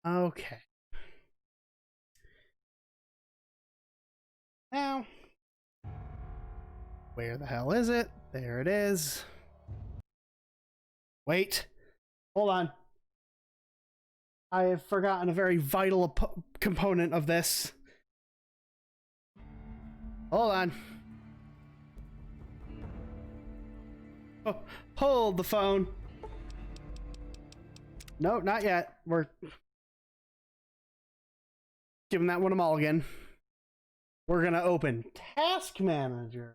Okay. Now, where the hell is it? There it is. Wait. Hold on. I have forgotten a very vital component of this. Hold on. Oh, hold the phone. No, not yet. We're giving that one a mulligan. We're gonna open Task Manager.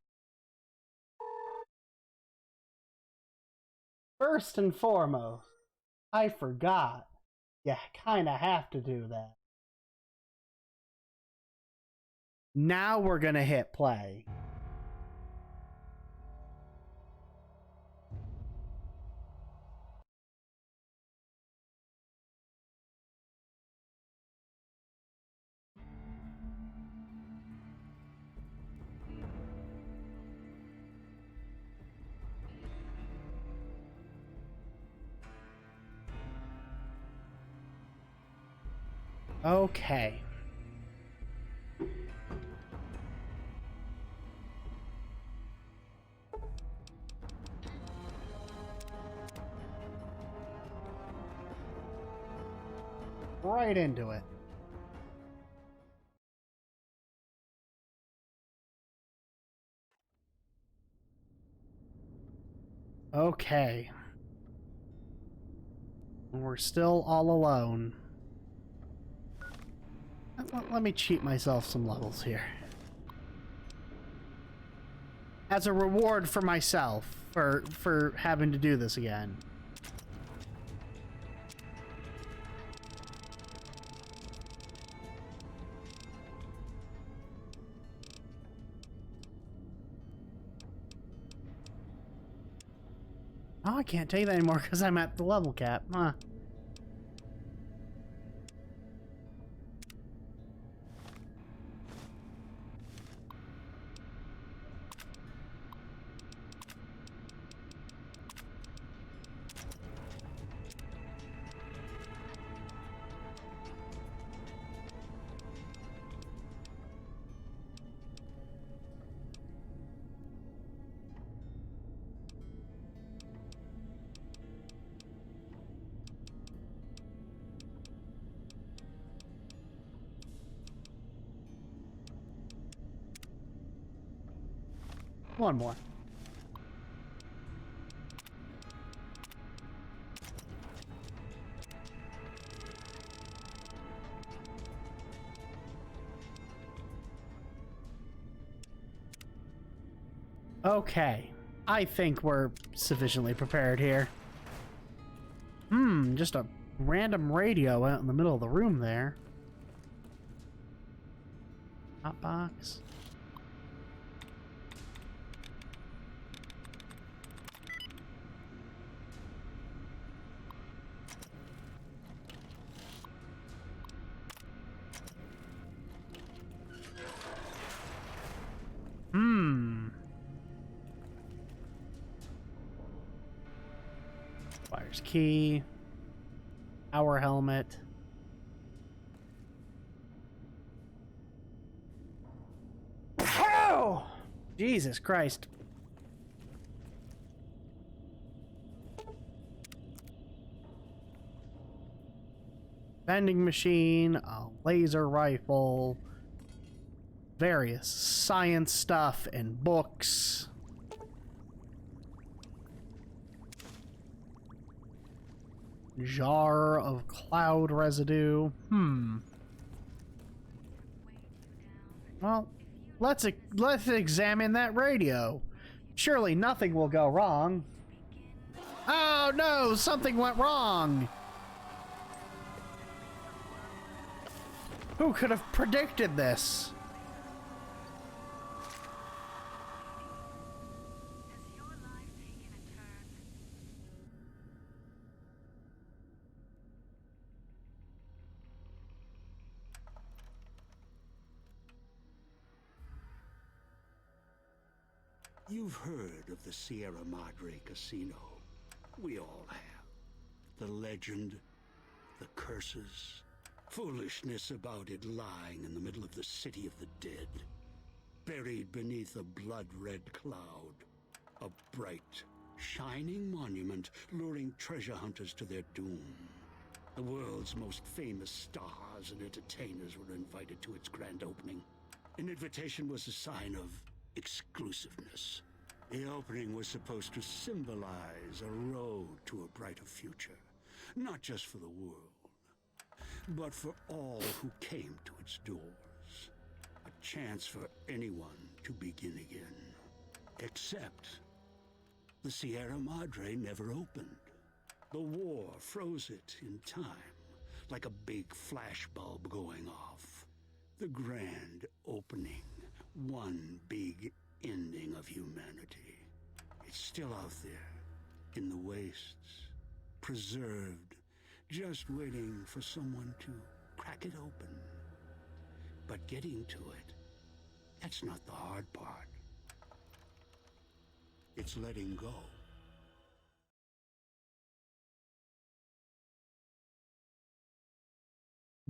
First and foremost, I forgot. You kinda have to do that. Now we're gonna hit play. Okay. Right into it. Okay. We're still all alone. Let me cheat myself some levels here. As a reward for myself for having to do this again. Oh, I can't tell you that anymore because I'm at the level cap. Huh. One more. Okay. I think we're sufficiently prepared here. Just a random radio out in the middle of the room there. Hot box. Fire's key. Power helmet. Oh! Jesus Christ. Vending machine, a laser rifle, various science stuff and books. Jar of cloud residue. Well, let's examine that radio. Surely nothing will go wrong. Oh no, something went wrong. Who could have predicted this? You've heard of the Sierra Madre Casino. We all have. The legend, the curses, Foolishness about it lying in the middle of the city of the dead, buried beneath a blood-red cloud. A bright, shining monument luring treasure hunters to their doom. The world's most famous stars and entertainers were invited to its grand opening. An invitation was a sign of exclusiveness. The opening was supposed to symbolize a road to a brighter future, not just for the world, but for all who came to its doors. A chance for anyone to begin again. Except the Sierra Madre never opened. The war froze it in time, like a big flashbulb going off. The grand opening, one big ending of humanity. It's still out there, in the wastes, preserved, just waiting for someone to crack it open. But getting to it, that's not the hard part. It's letting go.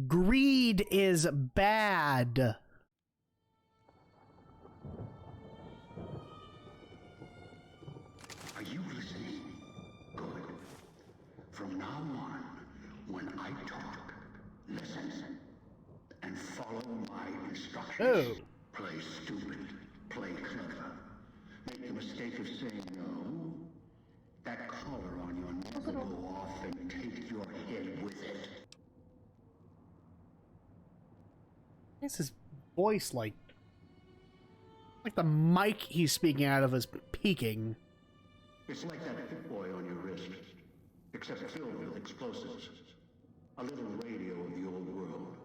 Greed is bad. Are you listening? Good. From now on, when I talk, listen and follow my instructions. Oh. Play stupid, play clever. Make the mistake of saying no. That collar on your neck will go off and take your head with it. Why is his voice like the mic he's speaking out of is peaking? It's like that Pip Boy on your wrist, except filled with explosives. A little radio of the old world.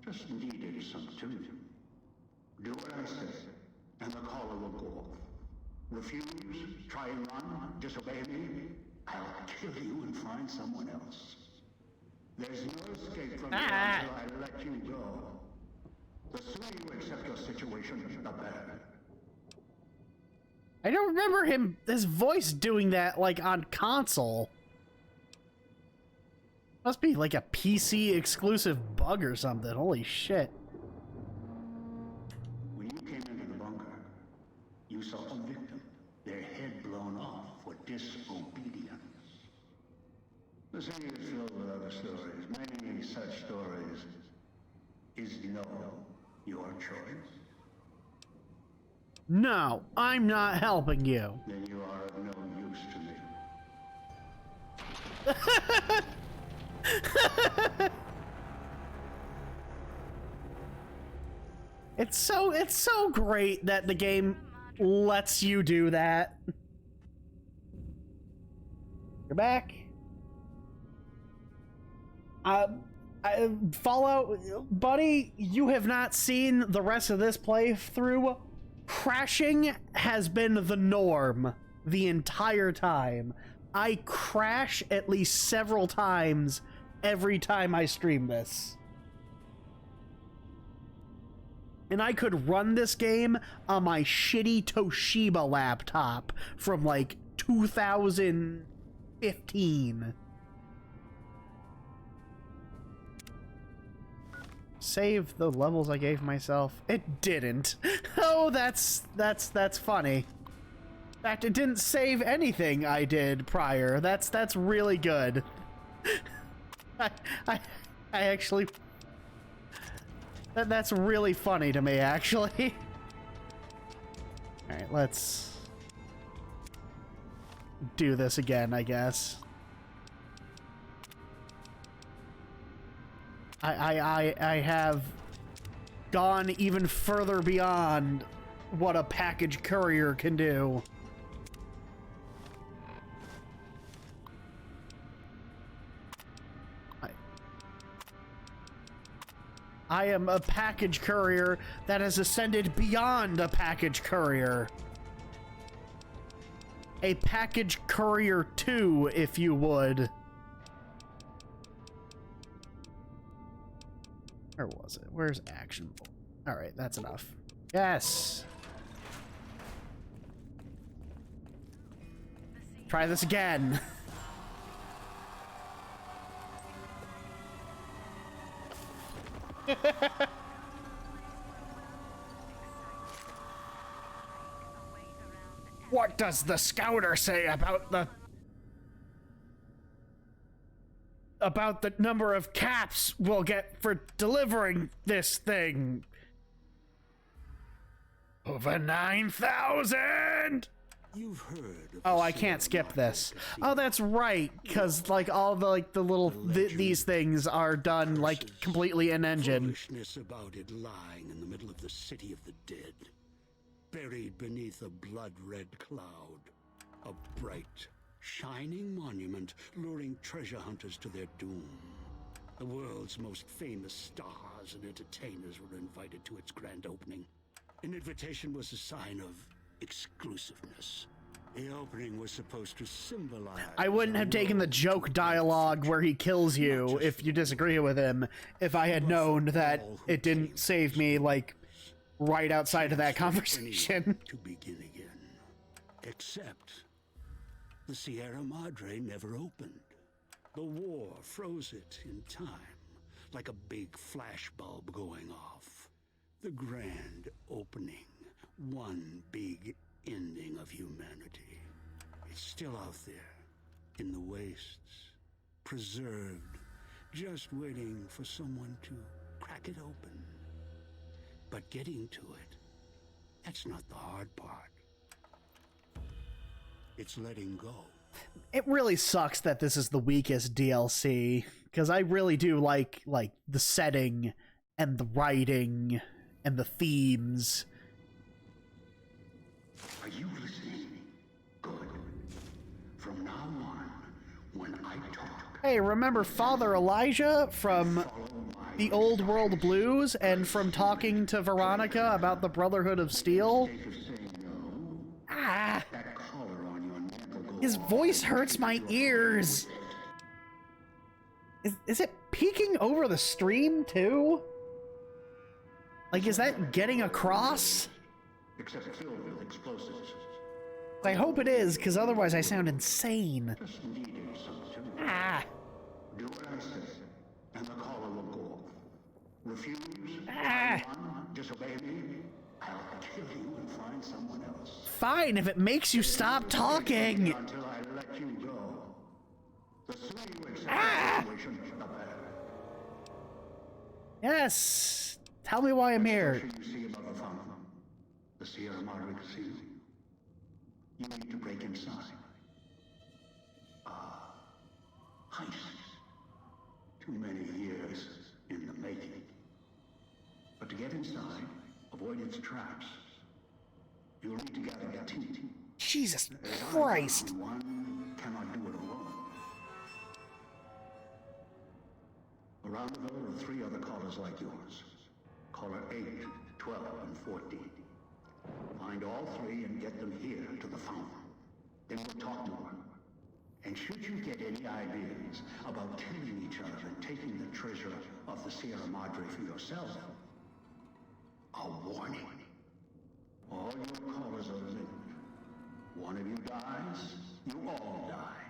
Just needed some tuning. Do what I say, and the collar will go off. Refuse, try and run, disobey me, I'll kill you and find someone else. There's no escape from me until I let you go. The sooner you accept your situation, the better. I don't remember his voice doing that, like, on console. Must be like a PC exclusive bug or something. Holy shit. When you came into the bunker, you saw a victim, their head blown off for disobedience. The city is filled with other stories. Many such stories. Is no your choice? No, I'm not helping you. Then you are of no use to me. It's so great that the game lets you do that. You're back. Fallout, buddy, you have not seen the rest of this playthrough. Crashing has been the norm the entire time. I crash at least several times every time I stream this. And I could run this game on my shitty Toshiba laptop from like 2015. Save the levels I gave myself. It didn't. Oh, that's funny. In fact, it didn't save anything I did prior. That's really good. I actually, that's really funny to me, actually. All right, let's do this again, I guess. I have gone even further beyond what a package courier can do. I am a package courier that has ascended beyond a package courier. A package courier 2, if you would. Where was it? Where's action? Alright, that's enough. Yes! Try this again. What does the scouter say about the number of caps we'll get for delivering this thing? Over 9,000! You've heard of Oh, the I can't Sierra skip Madre this. Casino. Oh, that's right, because, like, all the, like, the little, these things are done, like, Curses. completely in engine. Foolishness about it lying in the middle of the city of the dead, buried beneath a blood-red cloud. A bright, shining monument luring treasure hunters to their doom. The world's most famous stars and entertainers were invited to its grand opening. An invitation was a sign of exclusiveness. The opening was supposed to symbolize... I wouldn't have taken the joke dialogue where he kills you if you disagree with him if I had known that it didn't save me, like, right outside of that conversation. To begin again. Except the Sierra Madre never opened. The war froze it in time, like a big flashbulb going off. The grand opening, one big ending of humanity. It's still out there, in the wastes, preserved, just waiting for someone to crack it open. But getting to it, that's not the hard part. It's letting go. It really sucks that this is the weakest DLC, because I really do like the setting and the writing and the themes. Are you listening? Good. From now on, when I talk, Hey, remember Father Elijah from the Old World Blues and from talking to Veronica about the Brotherhood of Steel? Ah! that collar on your neck will go His voice hurts my ears! Is it peeking over the stream, too? Like, is that getting across? except filled with explosives. I hope it is, because otherwise I sound insane. Just needed some too. Ah! Do what I say, and the collar will go off. Refuse, Ah! disobey me, I'll kill you and find someone else. Fine, if it makes you stop talking! Until I let you go. The sooner you accept Ah! the situation, the better. Yes! Tell me why I'm here. What you see above the fountain, the Sierra Madre Casino. You need to break inside. Heist. Too many years in the making. But to get inside, avoid its traps. You'll need to gather a team. Jesus Christ! One cannot do it alone. Around the villa are 3 other callers like yours. Caller 8, 12, and 14. Find all 3 and get them here to the fountain. Then we'll talk to them. And should you get any ideas about killing each other and taking the treasure of the Sierra Madre for yourself, a warning. All your callers are linked. One of you dies, you all die.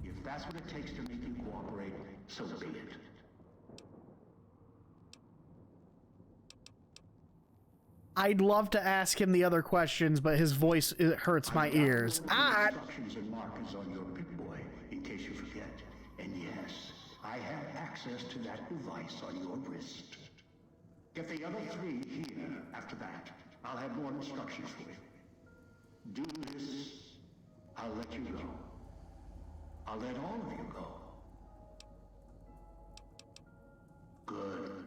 If that's what it takes to make you cooperate, so be it. I'd love to ask him the other questions, but his voice it hurts my ears. Ah! Instructions and markers on your Pip-Boy, in case you forget. And yes, I have access to that device on your wrist. Get the other 3 here. After that, I'll have more instructions for you. Do this, I'll let you go. I'll let all of you go. Good.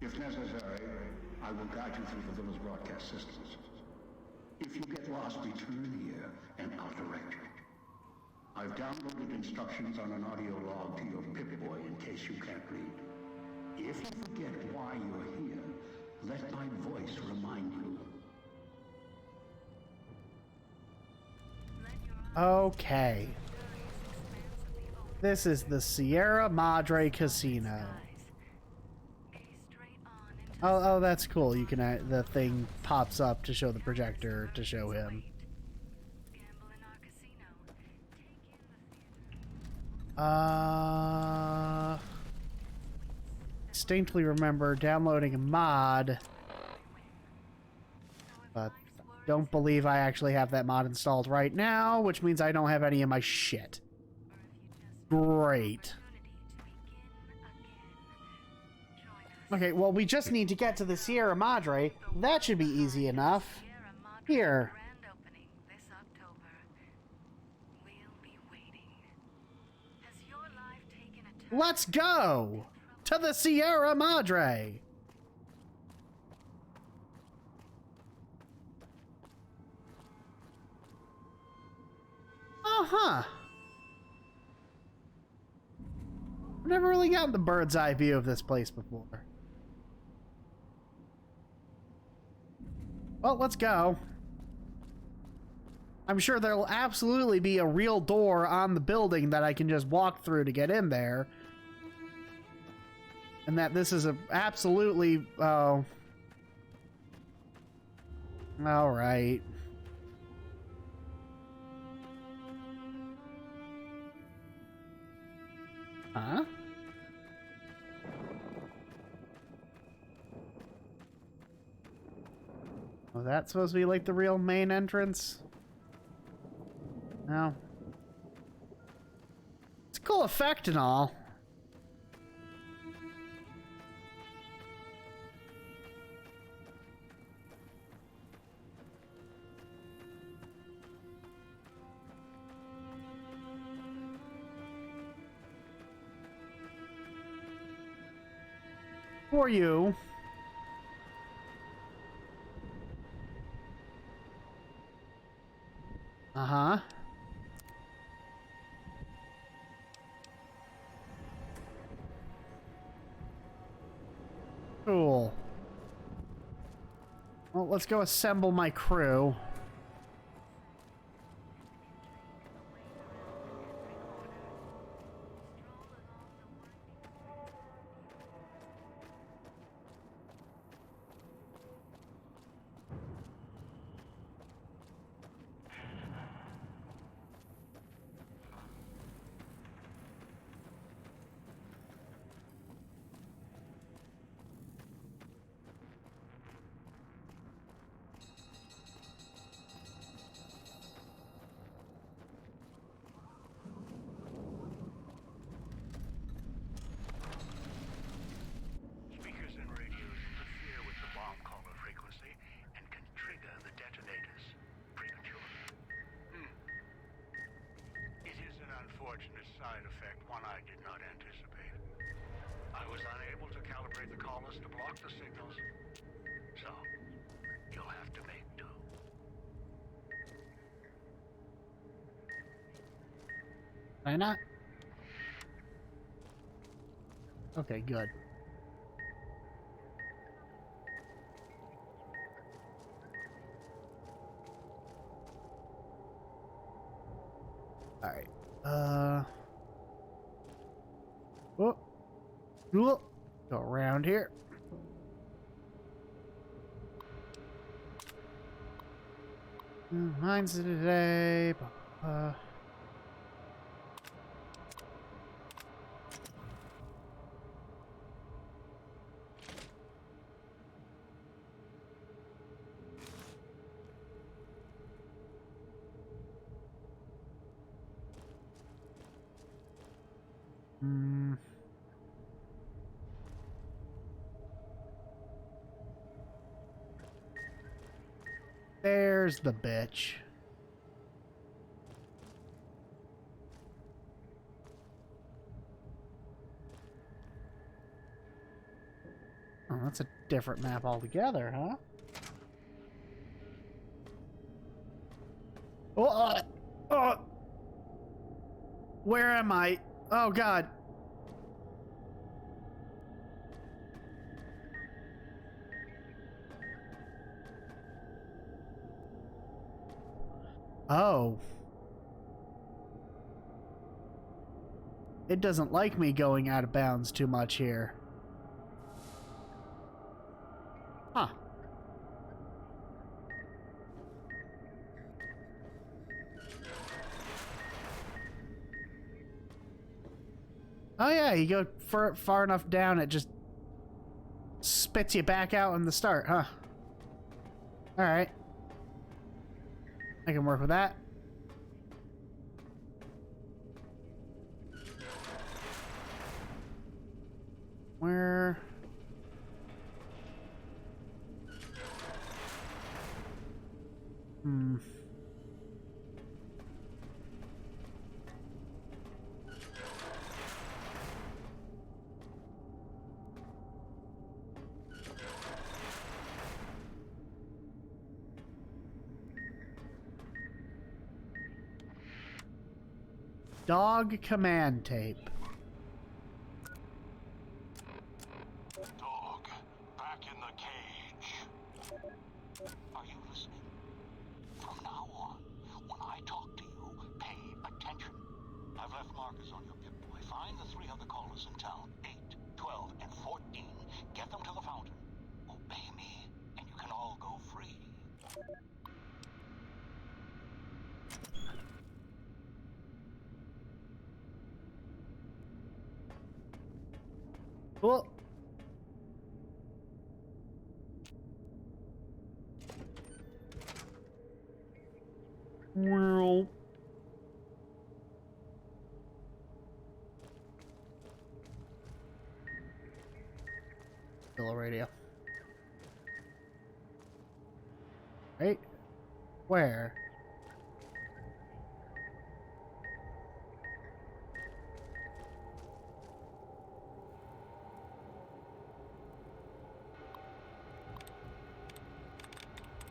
If necessary, I will guide you through the villa's broadcast systems. If you get lost, return here, and I'll direct you. I've downloaded instructions on an audio log to your Pip-Boy in case you can't read. If you forget why you're here, let my voice remind you. Okay. This is the Sierra Madre Casino. Oh, that's cool. You can the thing pops up to show the projector to show him. distinctly remember downloading a mod, but don't believe I actually have that mod installed right now, which means I don't have any of my shit. Great. Okay, well, we just need to get to the Sierra Madre. That should be easy enough. Here. Let's go to the Sierra Madre. Uh-huh. I've never really gotten the bird's eye view of this place before. Well, let's go. I'm sure there'll absolutely be a real door on the building that I can just walk through to get in there. And that this is a absolutely... Oh. Alright. Huh? Was that supposed to be like the real main entrance? No. It's a cool effect and all. For you. Uh-huh. Cool. Well, let's go assemble my crew. Side effect, one I did not anticipate. I was unable to calibrate the collars to block the signals, so you'll have to make do. Can I not? Okay, good. All right. Whoop. Whoop. Go around here. Mine's today. There's the bitch. Oh, that's a different map altogether, huh? Oh, where am I? Oh, God. Oh. It doesn't like me going out of bounds too much here. Huh. Oh yeah, you go far enough down, it just spits you back out in the start, huh? Alright. I can work with that. Where... Dog command tape. Dog, back in the cage. Are you listening? From now on, when I talk to you, pay attention. I've left markers on your Pip-Boy. Find the 3 other callers in town, 8, 12, and 14. Get them to the fountain. Obey me, and you can all go free. Cool. Well. Still a radio. Right? Where?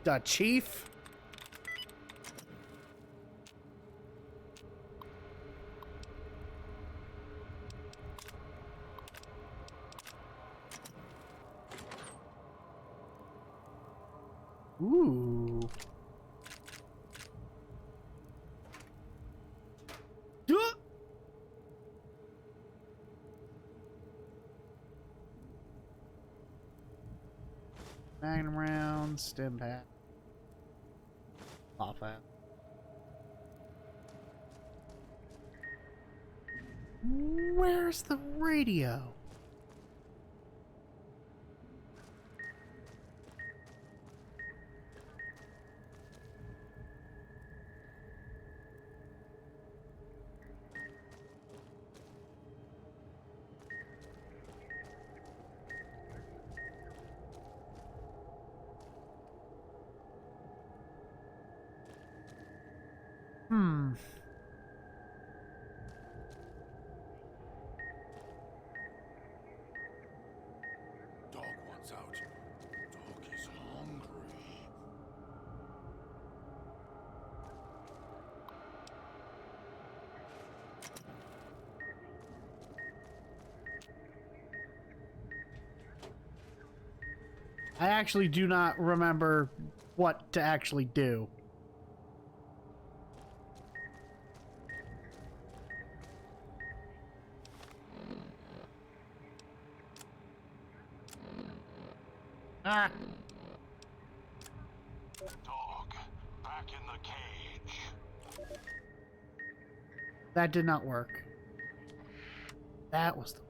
The chief? Ooh. Duh! Magnum round, stim pack. Off that. Where's the radio? Dog wants out. Dog is hungry. I actually do not remember what to actually do. Ah. Dog, back in the cage. That did not work. That was the...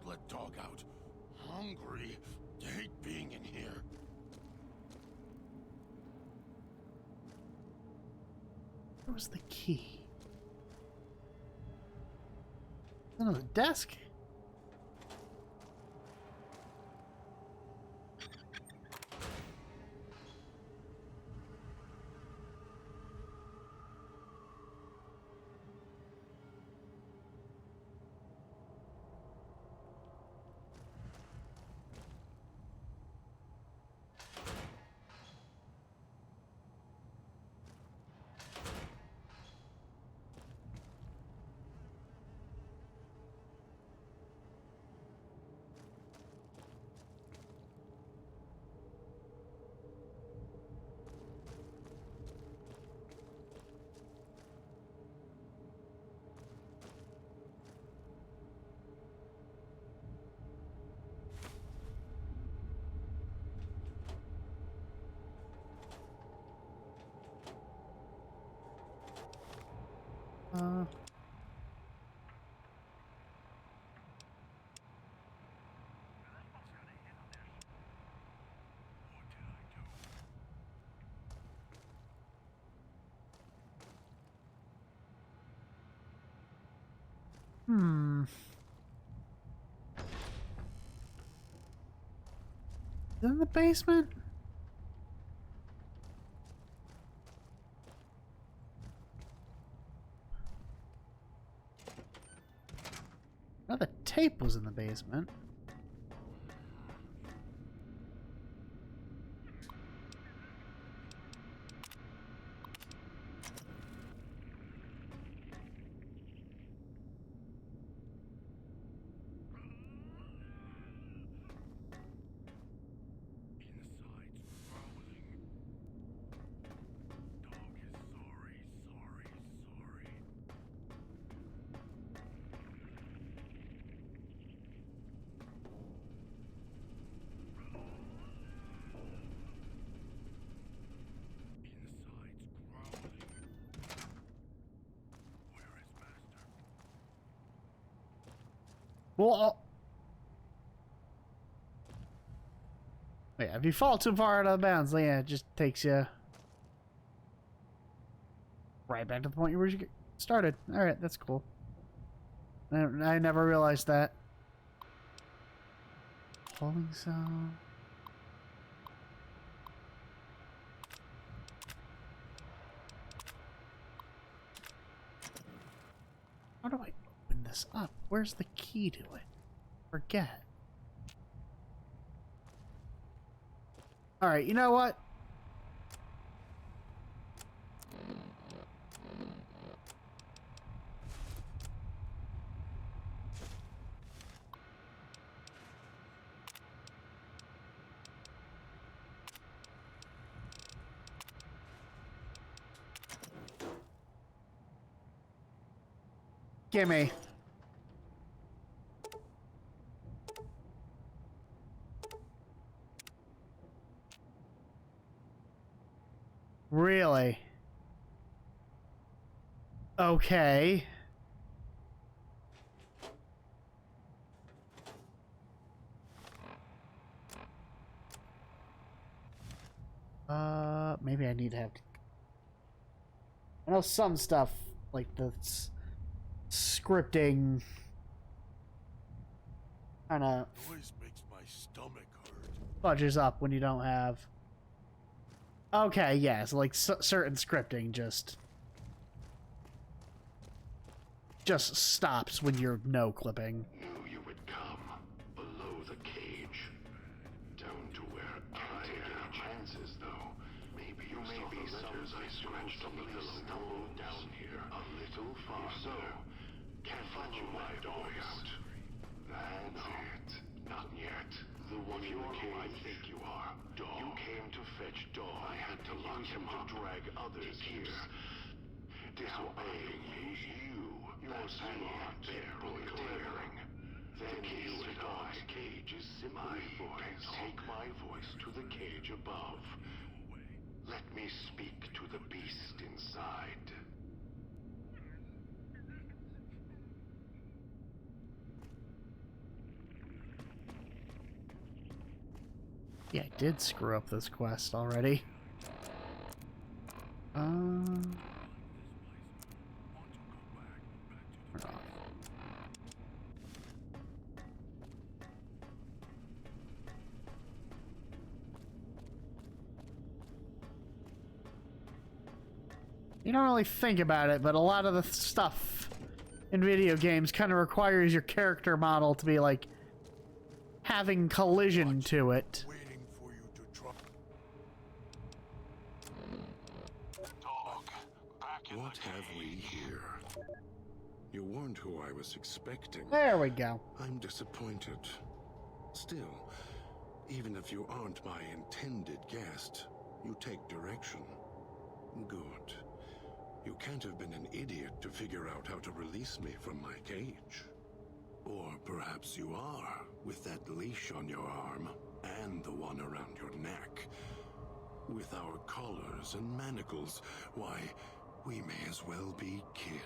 Let dog out. Hungry. Hate being in here. Where was the key? On the desk? Uh... Hmm. In the basement? Oh, the tape was in the basement. Well, yeah, if you fall too far out of bounds, yeah, it just takes you right back to the point where you started. All right, that's cool. I never realized that. Holding cell. How do I open this up? Where's the key to it? Forget. Alright, you know what? Gimme. Really? Okay. Maybe I need to have... I know some stuff, like the scripting, kind of Noise makes my stomach hurt. fudges up when you don't have... Okay, yeah, so like certain scripting just stops when you're no clipping. Knew you would come below the cage, down to where I am. Chances, though. Maybe you saw the letters I scratched on the pillow down here, a little farther. Can't find my way out. That's it. Not yet. The one you are who I think you are. Dog. You came to fetch Dog. I had to lock him to drag others here. Disobeying you. Your hand barely clearing. Then you and Dog's cage is simply my voice. Take my voice to the cage above. Let me speak to the beast inside. Yeah, I did screw up this quest already. Turn off. You don't really think about it, but a lot of the stuff in video games kind of requires your character model to be like having collision to it. Waiting for you to drop. Dog, back in What the have we here? You weren't who I was expecting. There we go. I'm disappointed. Still, even if you aren't my intended guest, you take direction. Good. You can't have been an idiot to figure out how to release me from my cage. Or perhaps you are, with that leash on your arm, and the one around your neck. With our collars and manacles, why, We may as well be kin.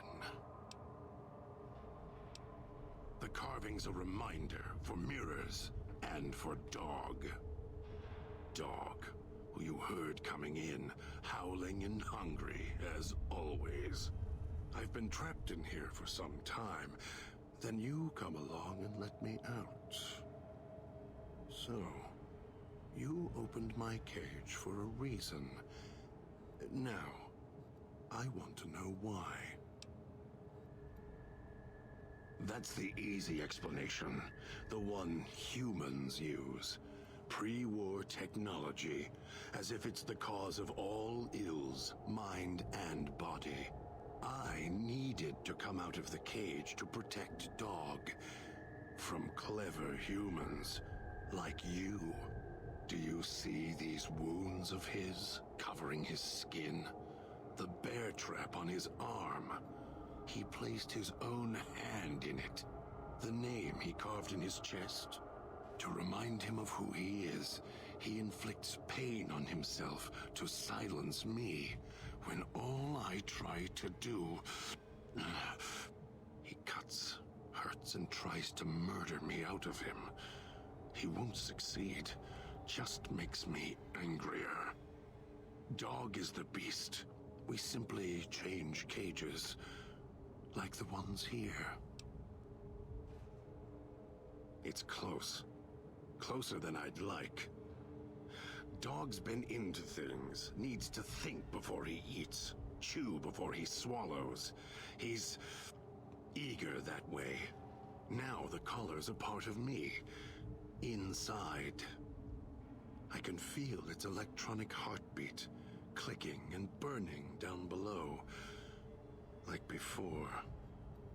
The carving's a reminder for mirrors and for Dog. Dog, who you heard coming in, howling and hungry as always. I've been trapped in here for some time. Then you come along and let me out. So, you opened my cage for a reason. Now, I want to know why. That's the easy explanation. The one humans use. Pre-war technology. As if it's the cause of all ills, mind and body. I needed to come out of the cage to protect Dog. From clever humans. Like you. Do you see these wounds of his, covering his skin? The bear trap on his arm. He placed his own hand in it. The name he carved in his chest. To remind him of who he is, he inflicts pain on himself to silence me, when all I try to do... He cuts, hurts, and tries to murder me out of him. He won't succeed, just makes me angrier. Dog is the beast. We simply change cages, like the ones here. It's close. Closer than I'd like. Dog's been into things, needs to think before he eats, chew before he swallows. He's eager that way. Now the collar's a part of me. Inside. I can feel its electronic heartbeat, clicking and burning down below. Like before.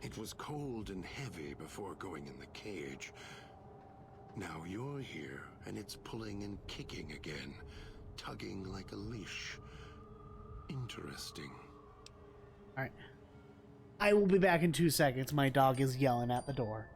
It was cold and heavy before going in the cage. Now you're here, and it's pulling and kicking again, tugging like a leash. Interesting. Alright. I will be back in 2 seconds. My dog is yelling at the door.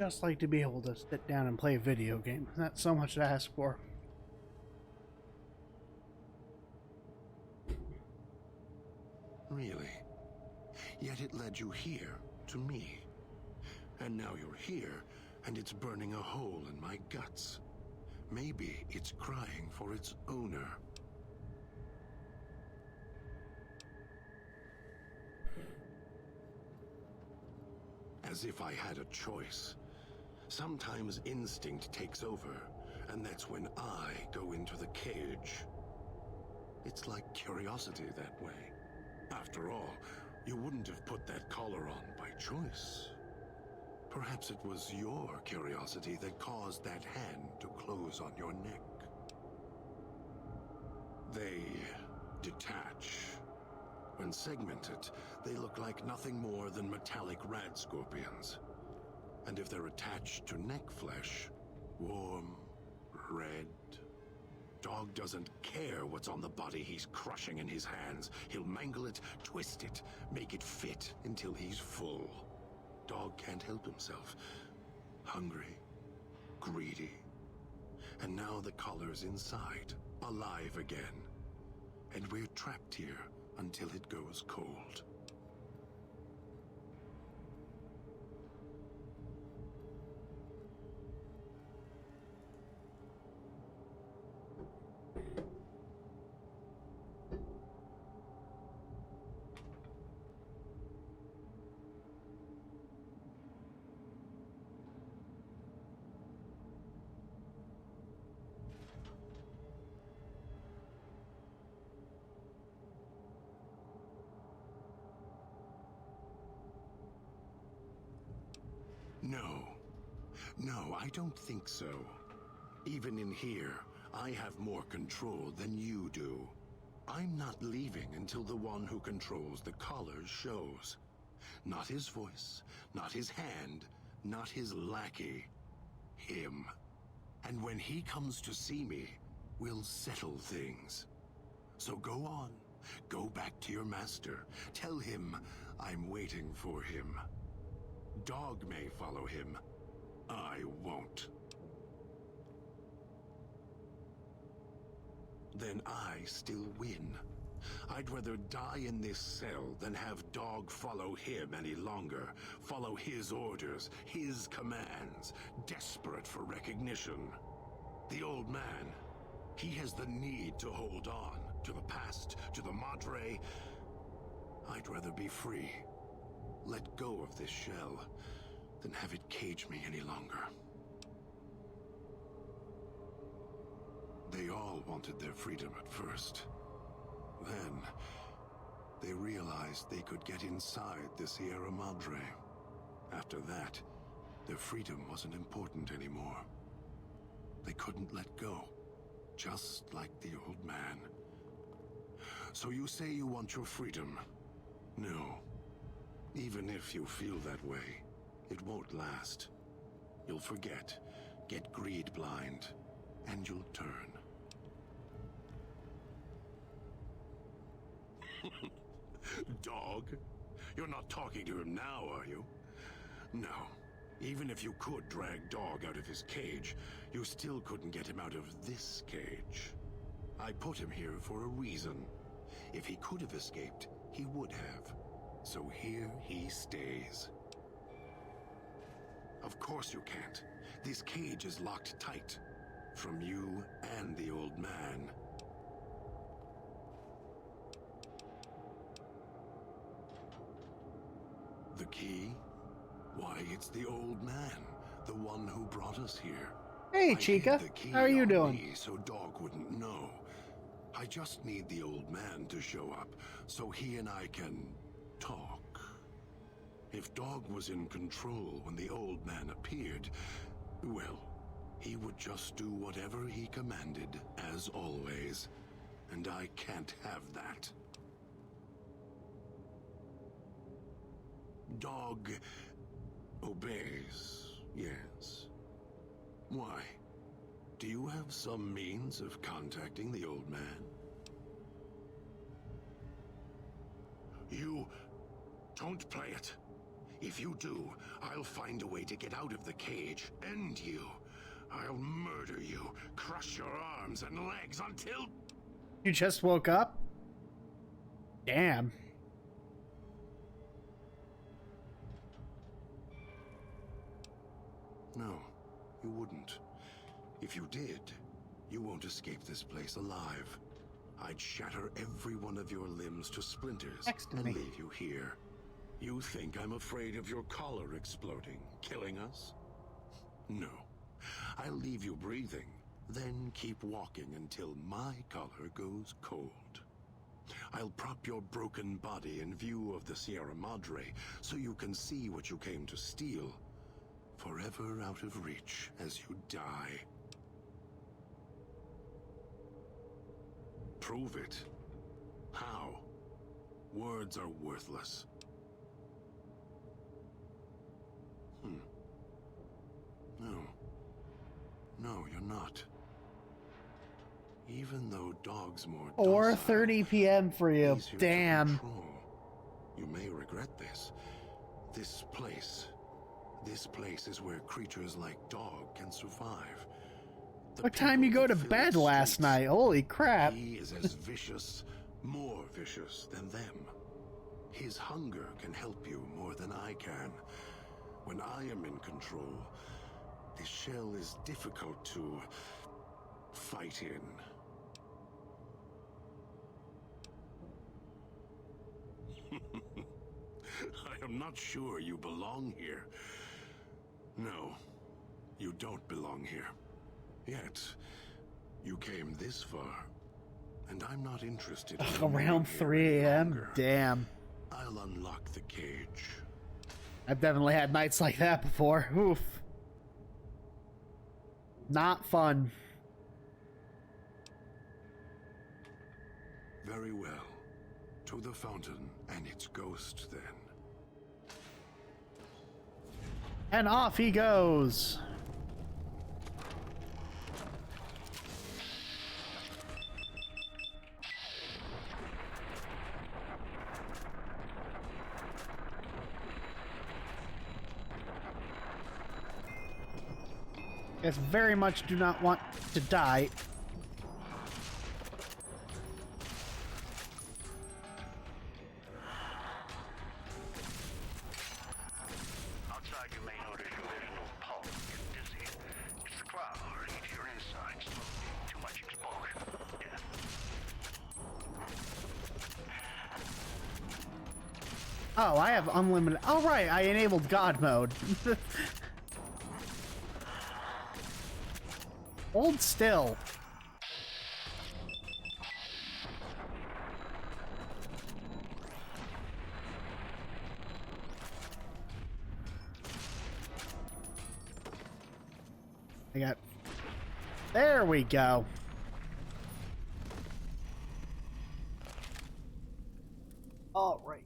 just like to be able to sit down and play a video game. That's so much to ask for. Really? Yet it led you here, to me. And now you're here, and it's burning a hole in my guts. Maybe it's crying for its owner. As if I had a choice. Sometimes instinct takes over, and that's when I go into the cage. It's like curiosity that way. After all, you wouldn't have put that collar on by choice. Perhaps it was your curiosity that caused that hand to close on your neck. They detach. When segmented, they look like nothing more than metallic rad scorpions. And if they're attached to neck flesh, warm, red. Dog doesn't care what's on the body he's crushing in his hands. He'll mangle it, twist it, make it fit until he's full. Dog can't help himself. Hungry, greedy. And now the collar's inside, alive again. And we're trapped here until it goes cold. No, I don't think so. Even in here, I have more control than you do. I'm not leaving until the one who controls the collars shows. Not his voice, not his hand, not his lackey. Him. And when he comes to see me, we'll settle things. So go on. Go back to your master. Tell him I'm waiting for him. Dog may follow him. I won't. Then I still win. I'd rather die in this cell than have Dog follow him any longer. Follow his orders, his commands, desperate for recognition. The old man, he has the need to hold on to the past, to the Madre. I'd rather be free. Let go of this shell than have it cage me any longer. They all wanted their freedom at first. Then, they realized they could get inside the Sierra Madre. After that, their freedom wasn't important anymore. They couldn't let go, just like the old man. So you say you want your freedom? No. Even if you feel that way, it won't last. You'll forget, get greed blind, and you'll turn. Dog? You're not talking to him now, are you? No. Even if you could drag Dog out of his cage, you still couldn't get him out of this cage. I put him here for a reason. If he could have escaped, he would have. So here he stays. Of course you can't. This cage is locked tight. From you and the old man. The key? Why, it's the old man. The one who brought us here. Hey, I Chica. hid the key How are you on doing? me so Dog wouldn't know. I just need the old man to show up so he and I can talk. If Dog was in control when the old man appeared, well, he would just do whatever he commanded, as always. And I can't have that. Dog obeys, yes. Why? Do you have some means of contacting the old man? You don't play it. If you do, I'll find a way to get out of the cage. End you. I'll murder you, crush your arms and legs until... You just woke up? Damn. No, you wouldn't. If you did, you won't escape this place alive. I'd shatter every one of your limbs to splinters Next to and me. leave you here. You think I'm afraid of your collar exploding, killing us? No. I'll leave you breathing, then keep walking until my collar goes cold. I'll prop your broken body in view of the Sierra Madre so you can see what you came to steal, forever out of reach as you die. Prove it. How? Words are worthless. No, you're not. Even though Dog's more Or docile, 30 p.m. for you. easier to Damn. control. You may regret this. This place is where creatures like Dog can survive. The What time you people go to that fill bed its last streets, night? Holy crap. He is as vicious, more vicious than them. His hunger can help you more than I can. When I am in control, this shell is difficult to fight in. I am not sure you belong here. No, you don't belong here. Yet, you came this far, and I'm not interested in Around remaining here 3 any a.m. longer. Damn. I'll unlock the cage. I've definitely had nights like that before. Oof. Not fun. Very well. To the fountain and its ghost, then. And off he goes. Guess very much do not want to die. Outside, you may notice your vision will pulse, get dizzy. It's the cloud eating your insides. Too much exposure. Death. Oh, I have unlimited. Oh, right, I enabled God mode. Hold still. I got. There we go. All right.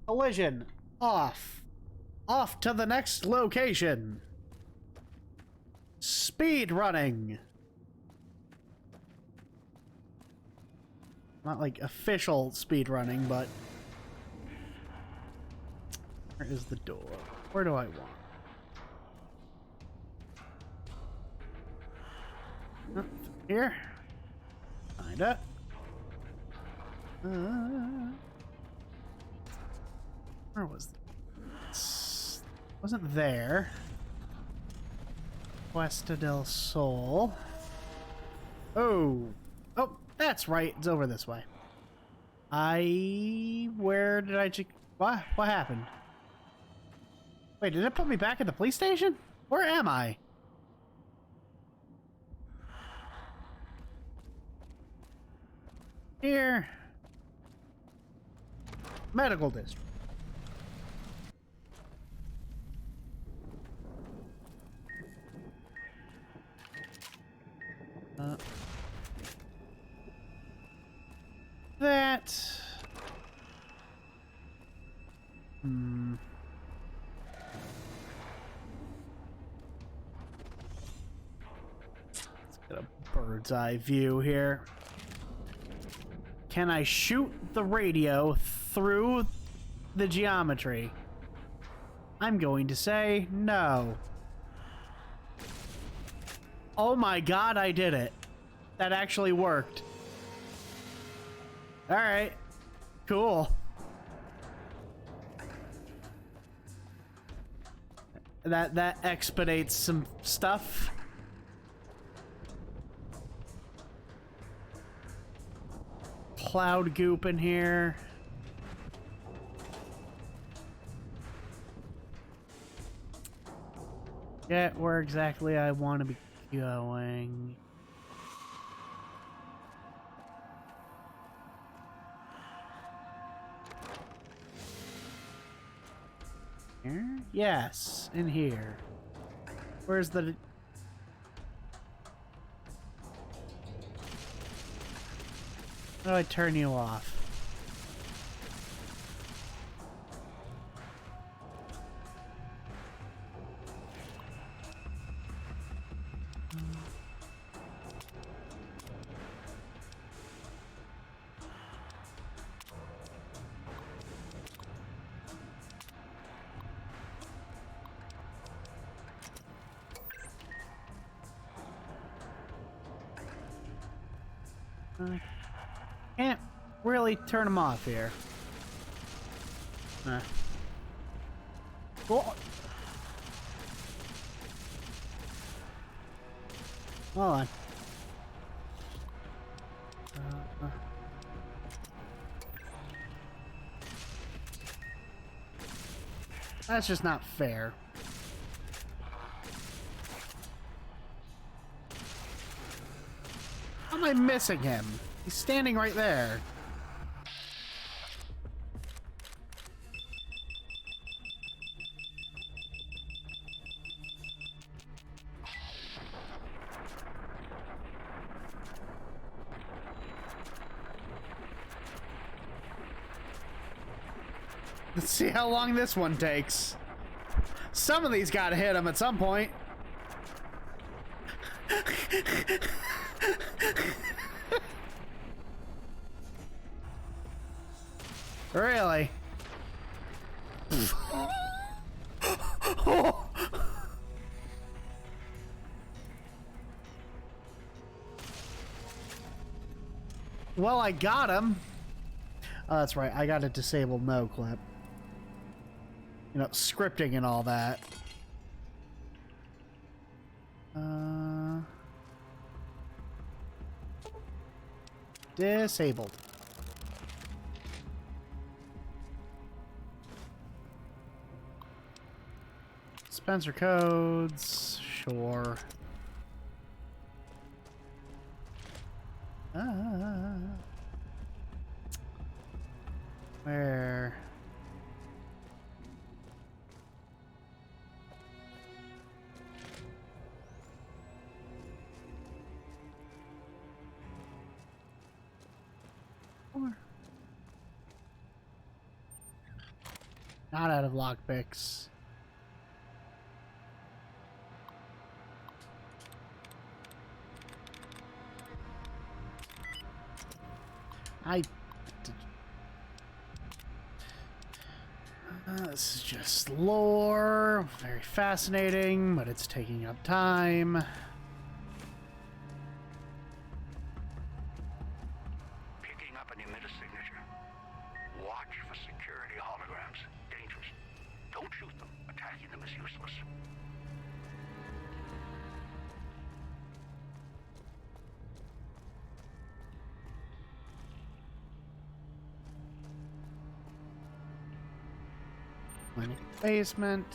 Collision off. Off to the next location. Speed running. Not like official speed running, but where is the door? Where do I want? Here. Kinda. Where was this? Wasn't there. Cuesta del Sol. Oh. Oh, that's right. It's over this way. Where did I what? What happened? Wait, did it put me back at the police station? Where am I? Here. Medical district. That. Let's get a bird's eye view here. Can I shoot the radio through the geometry? I'm going to say no. Oh my god, I did it. That actually worked. Alright. Cool. That expedites some stuff. Cloud goop in here. Get where exactly I want to be going. Here? Yes, in here. Where's the... How do I turn you off? Can't really turn them off here. Well, hold on. That's just not fair. How am I missing him? He's standing right there. Let's see how long this one takes. Some of these gotta hit him at some point. Really? Well, I got him. Oh, that's right. I got a disabled no clip. You know, scripting and all that. Disabled. Spencer codes, sure. Where? Not out of lockpicks. This is just lore. Very fascinating, but it's taking up time. Picking up an emitter signature. Watch for security holograms. Dangerous. Don't shoot them. Attacking them is useless. Basement.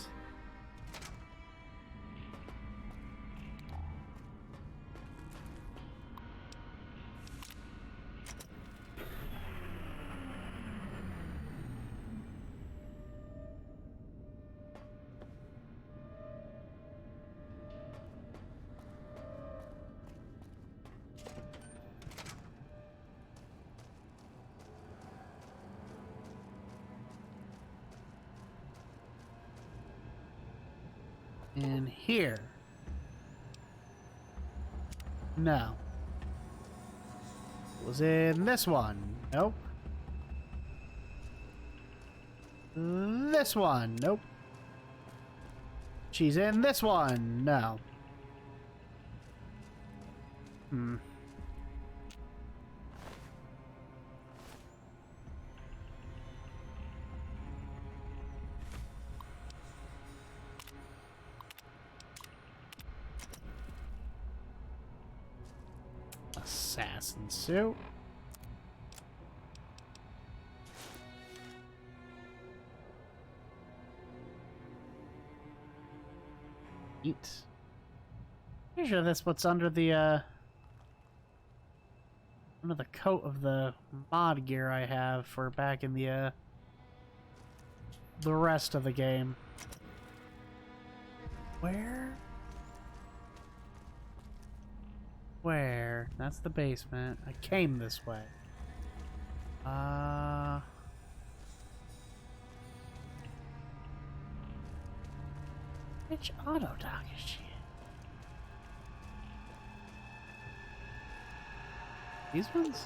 And here. No. was in this one. Nope. This one. Nope. She's in this one. No. Assassin suit. Eat. Pretty sure that's what's under the coat of the mod gear I have for back in the rest of the game. Where? That's the basement. I came this way. Which auto dock is she in? These ones?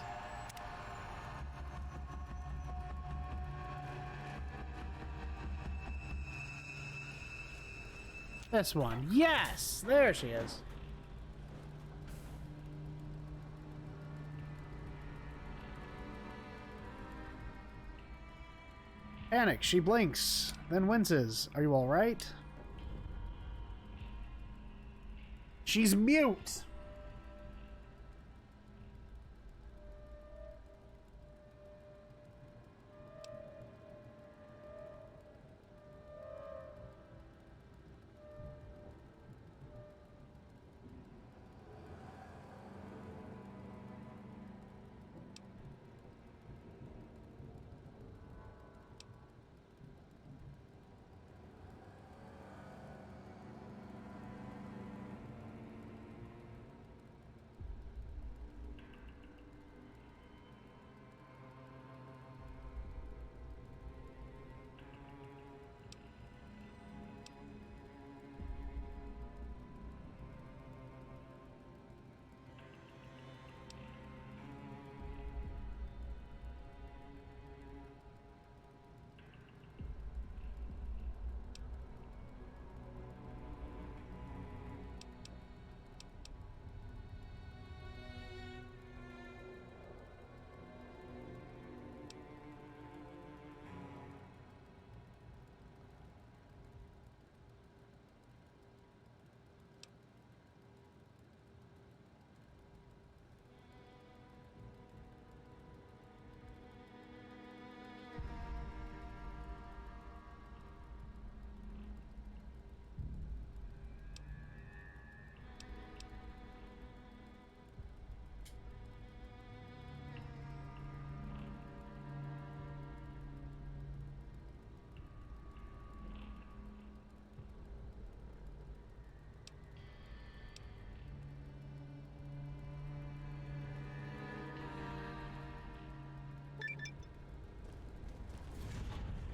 This one. Yes! There she is. Panic. She blinks, then winces. Are you alright? She's mute!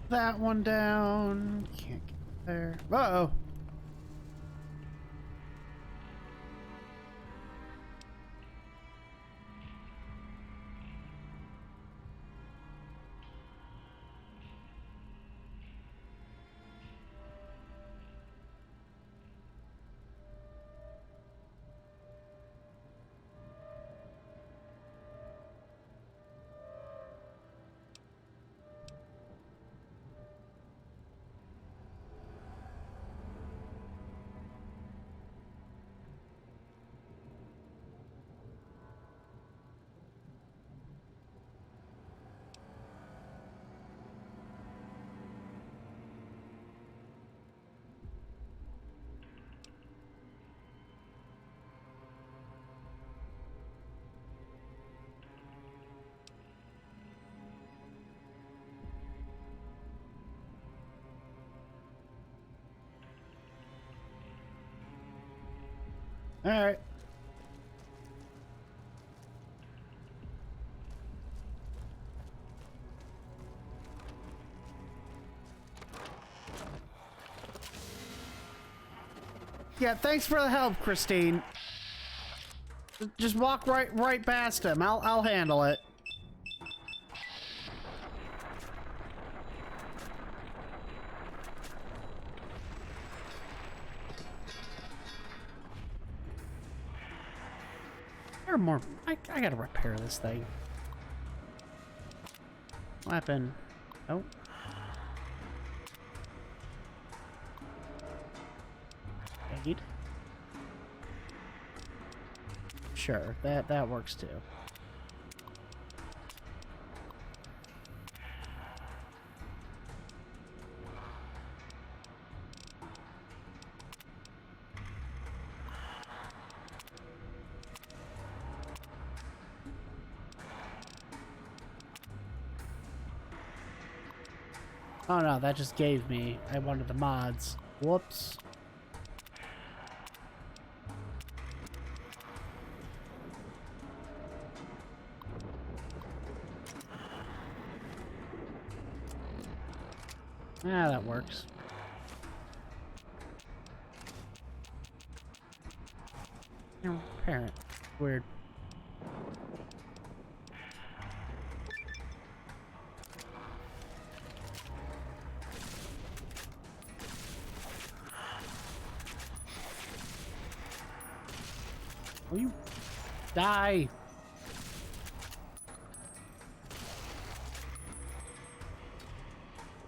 That one down. Can't get there. Uh-oh. All right. Yeah, thanks for the help, Christine. Just walk right past him. I'll handle it. There are more. I gotta repair this thing. Weapon. Oh. Aid. Sure, that works too. Oh no, that just gave me. I wanted the mods. Whoops. Ah, that works. Parent. Weird. Will you die?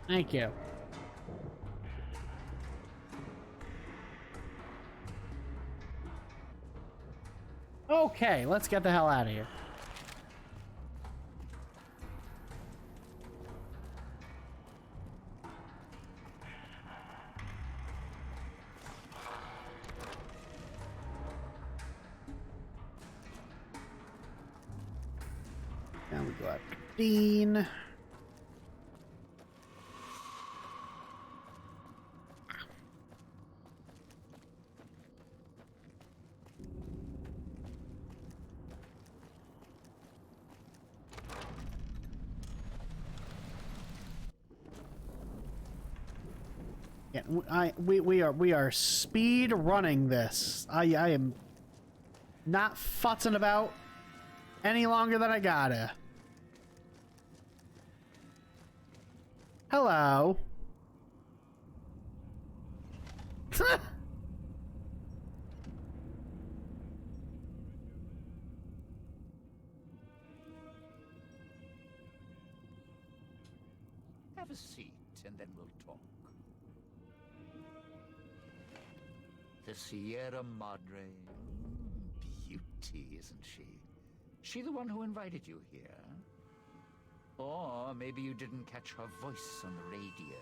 Thank you. Okay, let's get the hell out of here. Now we go after Dean. Yeah, we are speed running this. I am not futzing about any longer than I gotta. Hello. Have a seat, and then we'll talk. The Sierra Madre. Beauty, isn't she? She the one who invited you here? Or maybe you didn't catch her voice on the radio.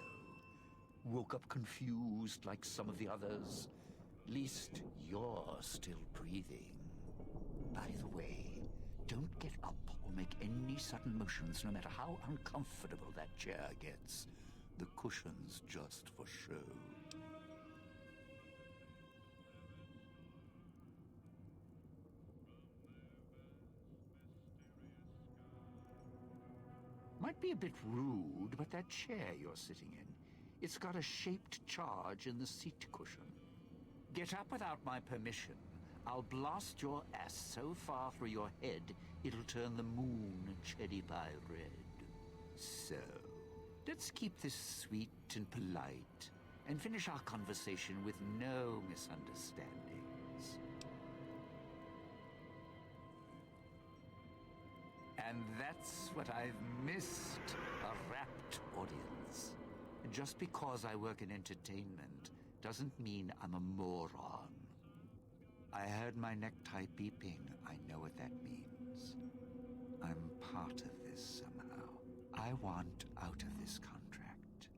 Woke up confused like some of the others. Least you're still breathing. By the way, don't get up or make any sudden motions, no matter how uncomfortable that chair gets. The cushion's just for show. Might be a bit rude, but that chair you're sitting in, it's got a shaped charge in the seat cushion. Get up without my permission. I'll blast your ass so far through your head, it'll turn the moon cherry pie red. So, let's keep this sweet and polite, and finish our conversation with no misunderstandings. And that's what I've missed, a rapt audience. Just because I work in entertainment doesn't mean I'm a moron. I heard my necktie beeping. I know what that means. I'm part of this somehow. I want out of this contract.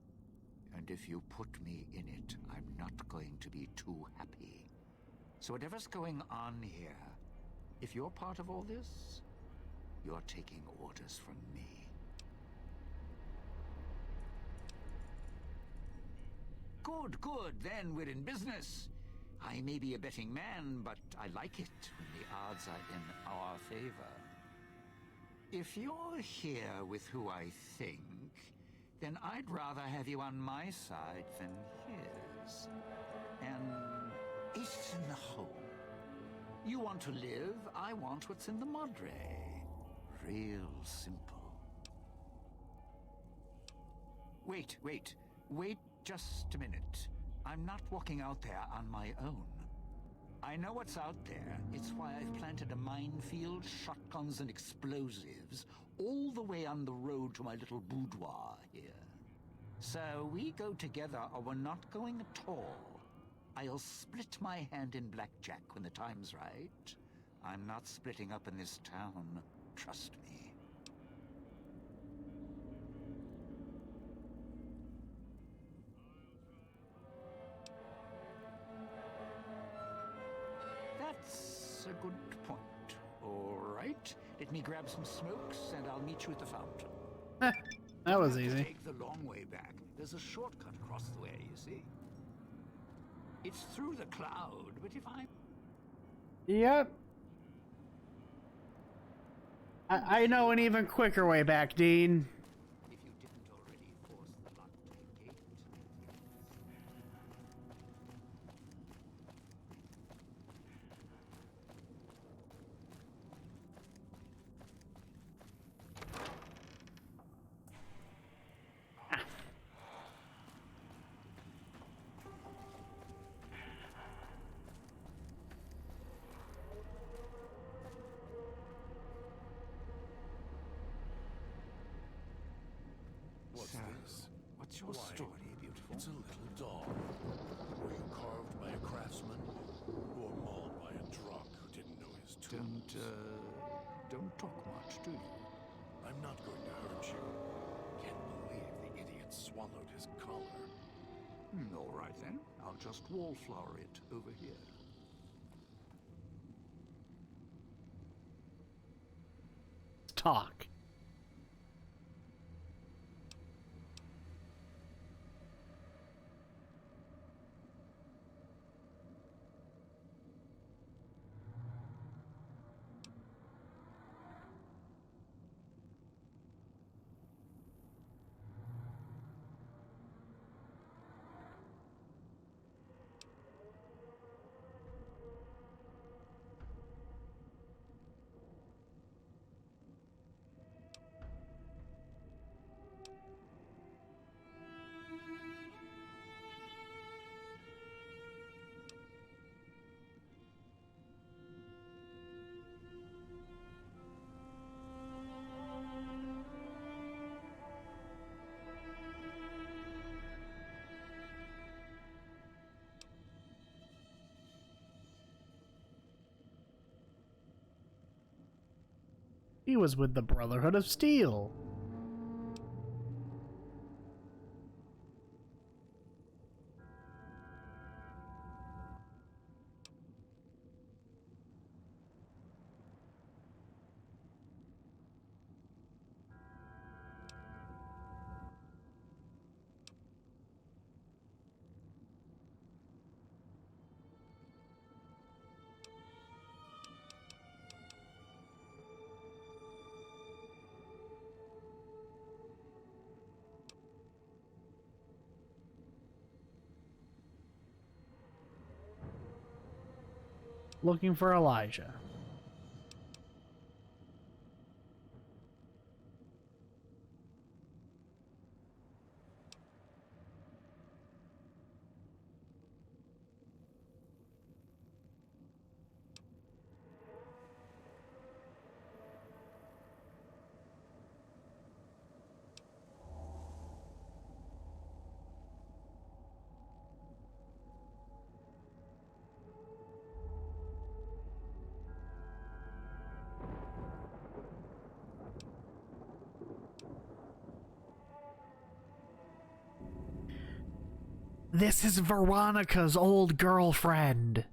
And if you put me in it, I'm not going to be too happy. So whatever's going on here, if you're part of all this, you're taking orders from me. Good, then we're in business. I may be a betting man, but I like it when the odds are in our favor. If you're here with who I think, then I'd rather have you on my side than his. And Ethan Hope, You want to live, I want what's in the Madre. Real simple. Wait just a minute. I'm not walking out there on my own. I know what's out there. It's why I've planted a minefield, shotguns, and explosives all the way on the road to my little boudoir here. So we go together or we're not going at all. I'll split my hand in blackjack when the time's right. I'm not splitting up in this town. Trust me. That's a good point. All right. Let me grab some smokes and I'll meet you at the fountain. That was You have to easy. Take the long way back. There's a shortcut across the way, you see. It's through the cloud, but if I... Yep. I know an even quicker way back, Dean. If you didn't already force the Loctite gate. What's So, this? what's your Why, story, beautiful? It's a little doll. Were you carved by a craftsman? Or mauled by a drunk who didn't know his tools? Don't talk much, do you? I'm not going to hurt you. Can't believe the idiot swallowed his collar. All right then. I'll just wallflower it over here. Talk. He was with the Brotherhood of Steel. Looking for Elijah. This is Veronica's old girlfriend.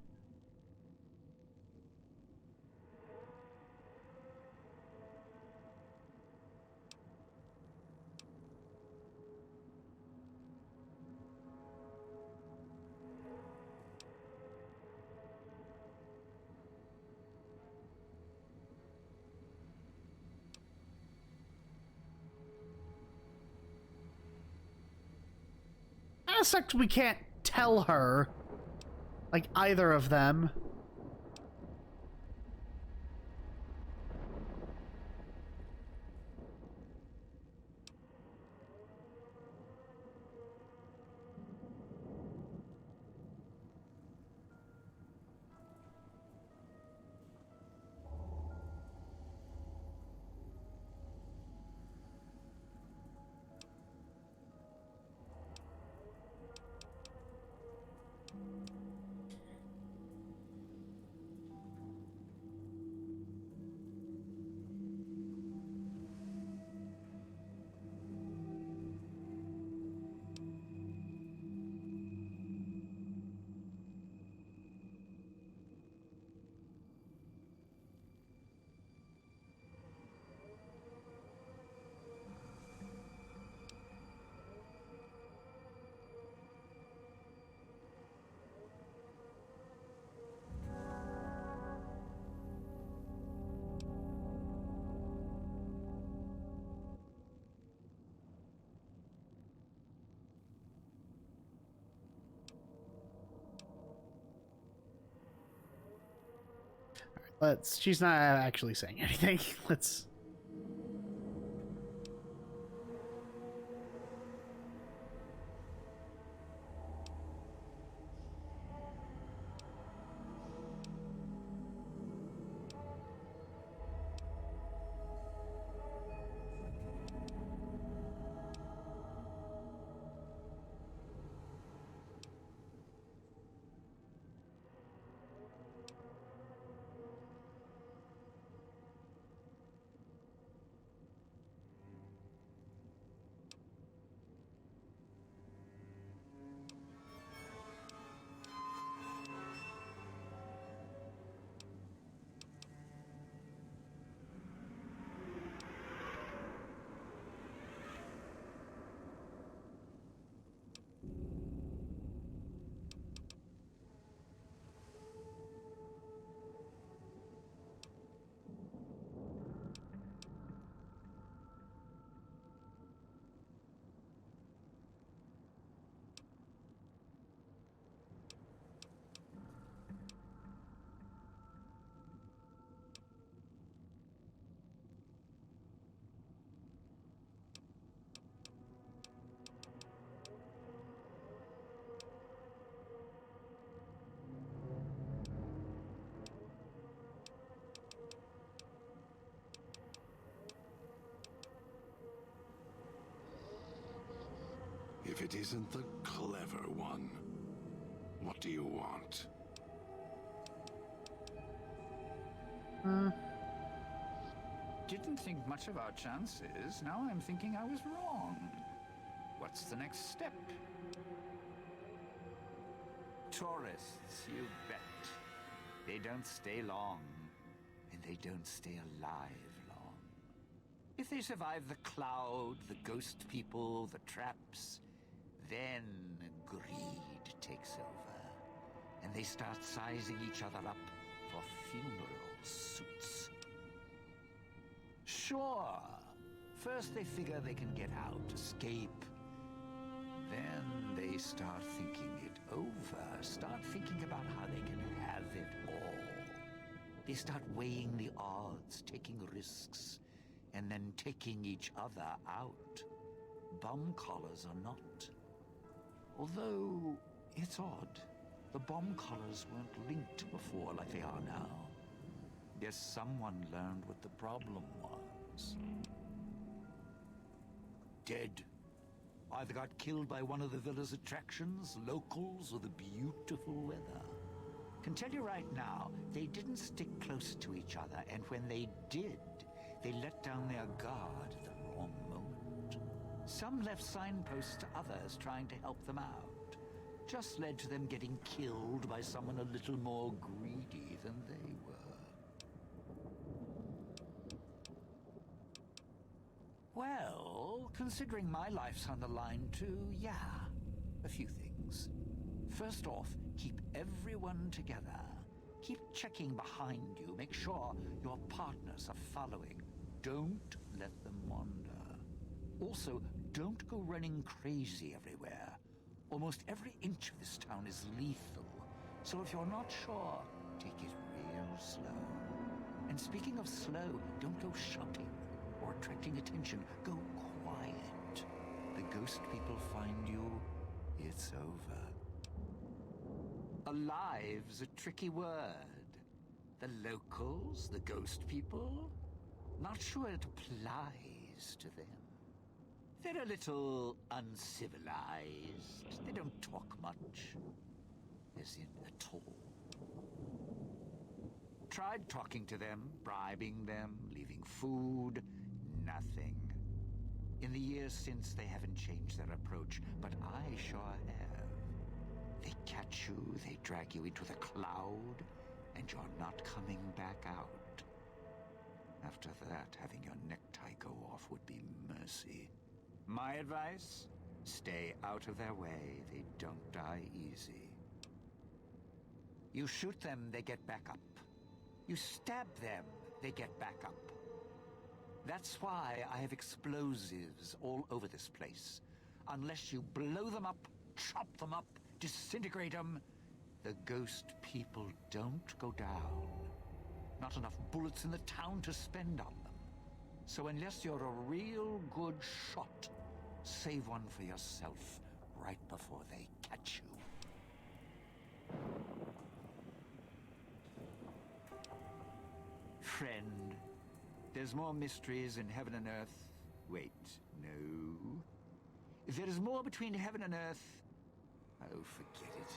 Sucks we can't tell her, like, either of them. She's not actually saying anything. Let's. If it isn't the clever one, what do you want? Didn't think much of our chances. Now I'm thinking I was wrong. What's the next step? Tourists, you bet. They don't stay long, and they don't stay alive long. If they survive the cloud, the ghost people, the traps, then greed takes over, and they start sizing each other up for funeral suits. Sure, first they figure they can get out, escape. Then they start thinking it over, start thinking about how they can have it all. They start weighing the odds, taking risks, and then taking each other out. Bomb collars or not. Although, it's odd. The bomb collars weren't linked before like they are now. Guess someone learned what the problem was. Dead. Either got killed by one of the villa's attractions, locals, or the beautiful weather. Can tell you right now, they didn't stick close to each other, and when they did, they let down their guard at the wrong moment. Some left signposts to others trying to help them out. Just led to them getting killed by someone a little more greedy than they were. Well, considering my life's on the line too, yeah, a few things. First off, keep everyone together. Keep checking behind you. Make sure your partners are following. Don't let them wander. Also, don't go running crazy everywhere. Almost every inch of this town is lethal. So if you're not sure, take it real slow. And speaking of slow, don't go shouting or attracting attention. Go quiet. The ghost people find you, it's over. Alive's a tricky word. The locals, the ghost people, not sure it applies to them. They're a little uncivilized. They don't talk much. As in, at all. Tried talking to them, bribing them, leaving food. Nothing. In the years since, they haven't changed their approach, but I sure have. They catch you, they drag you into the cloud, and you're not coming back out. After that, having your necktie go off would be mercy. My advice? Stay out of their way. They don't die easy. You shoot them, they get back up. You stab them, they get back up. That's why I have explosives all over this place. Unless you blow them up, chop them up, disintegrate them, the ghost people don't go down. Not enough bullets in the town to spend on them. So unless you're a real good shot, save one for yourself right before they catch you. Friend, there's more mysteries in heaven and earth. Wait, no. There is more between heaven and earth. Oh, forget it.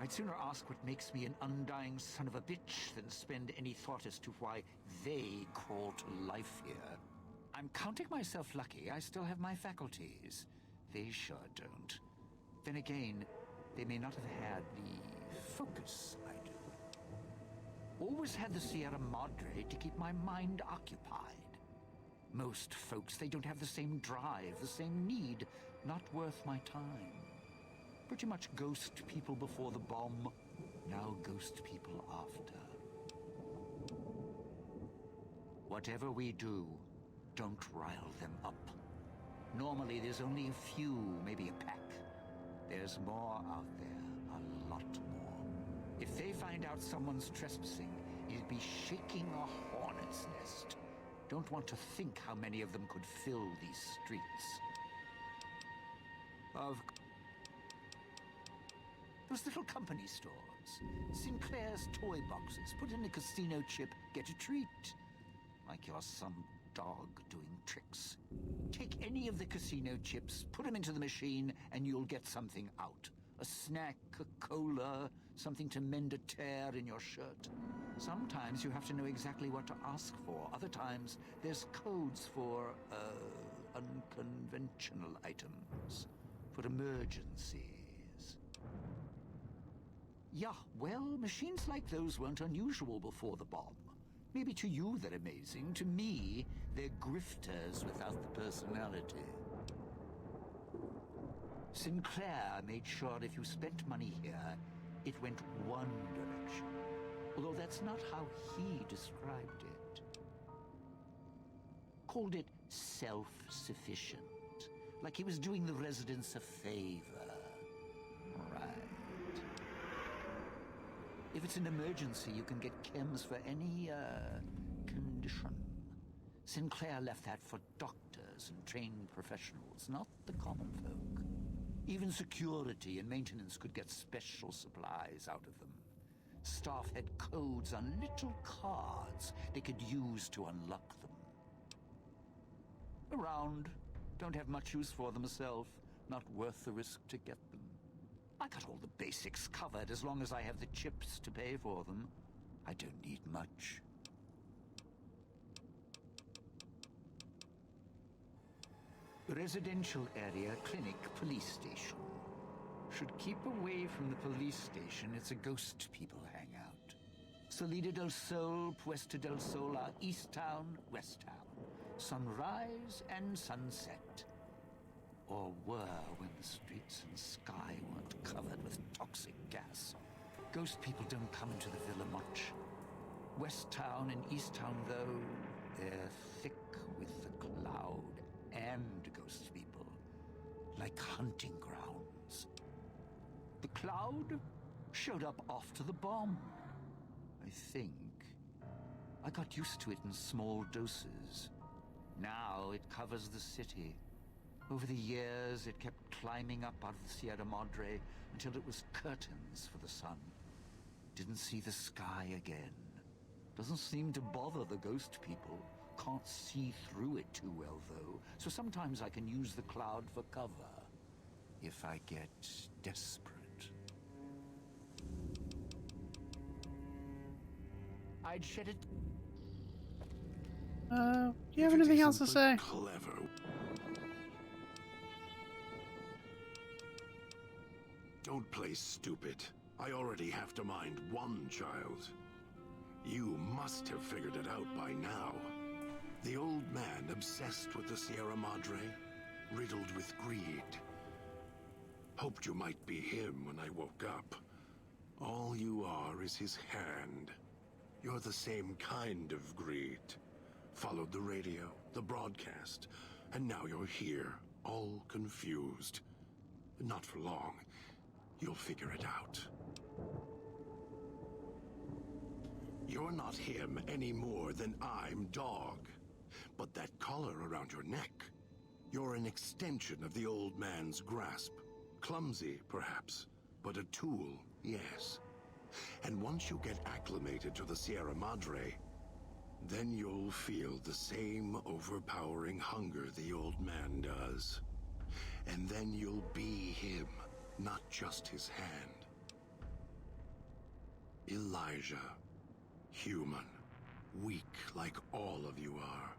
I'd sooner ask what makes me an undying son of a bitch than spend any thought as to why they crawl to life here. I'm counting myself lucky I still have my faculties. They sure don't. Then again, they may not have had the focus I do. Always had the Sierra Madre to keep my mind occupied. Most folks, they don't have the same drive, the same need. Not worth my time. Pretty much ghost people before the bomb, now ghost people after. Whatever we do, don't rile them up. Normally there's only a few, maybe a pack. There's more out there, a lot more. If they find out someone's trespassing, it'd be shaking a hornet's nest. Don't want to think how many of them could fill these streets. Those little company stores. Sinclair's toy boxes. Put in a casino chip, get a treat. Like you're some dog doing tricks. Take any of the casino chips, put them into the machine, and you'll get something out. A snack, a cola, something to mend a tear in your shirt. Sometimes you have to know exactly what to ask for. Other times, there's codes for, unconventional items. For emergencies. Yeah, well, machines like those weren't unusual before the bomb. Maybe to you they're amazing. To me, they're grifters without the personality. Sinclair made sure if you spent money here, it went one direction. Although that's not how he described it. Called it self-sufficient. Like he was doing the residents a favor. Right. If it's an emergency, you can get chems for any, condition. Sinclair left that for doctors and trained professionals, not the common folk. Even security and maintenance could get special supplies out of them. Staff had codes on little cards they could use to unlock them. Around. Don't have much use for them myself. Not worth the risk to get them. I got all the basics covered as long as I have the chips to pay for them. I don't need much. Residential area, clinic, police station. Should keep away from the police station. It's a ghost people hangout. Salida del Sol, Puesta del Sol are East Town, West Town. Sunrise and sunset. Or were when the streets and sky weren't covered with toxic gas. Ghost people don't come into the villa much. West Town and East Town, though, they're thick with the cloud and ghost people. Like hunting grounds. The cloud showed up after the bomb, I think. I got used to it in small doses. Now it covers the city. Over the years, it kept climbing up out of the Sierra Madre until it was curtains for the sun. Didn't see the sky again. Doesn't seem to bother the ghost people. Can't see through it too well, though. So sometimes I can use the cloud for cover. If I get desperate. I'd shed it. Do you have anything else to say? Clever. Don't play stupid. I already have to mind one child. You must have figured it out by now. The old man obsessed with the Sierra Madre, riddled with greed. Hoped you might be him when I woke up. All you are is his hand. You're the same kind of greed. Followed the radio, the broadcast, and now you're here, all confused. Not for long. You'll figure it out. You're not him any more than I'm Dog. But that collar around your neck, you're an extension of the old man's grasp. Clumsy, perhaps, but a tool, yes. And once you get acclimated to the Sierra Madre, then you'll feel the same overpowering hunger the old man does. And then you'll be him, not just his hand. Elijah. Human. Weak like all of you are.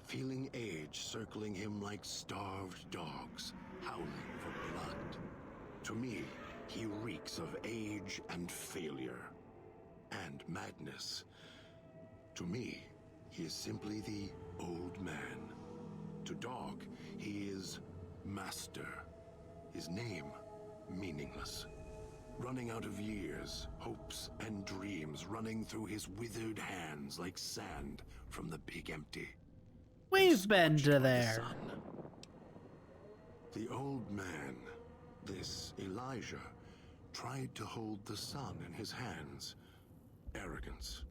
Feeling age circling him like starved dogs, howling for blood. To me, he reeks of age and failure. And madness. To me, he is simply the old man. To Dog, he is Master. His name, meaningless. Running out of years, hopes and dreams running through his withered hands like sand from the big empty. We've been to Scorched by the there. sun. The old man, this Elijah, tried to hold the sun in his hands. Arrogance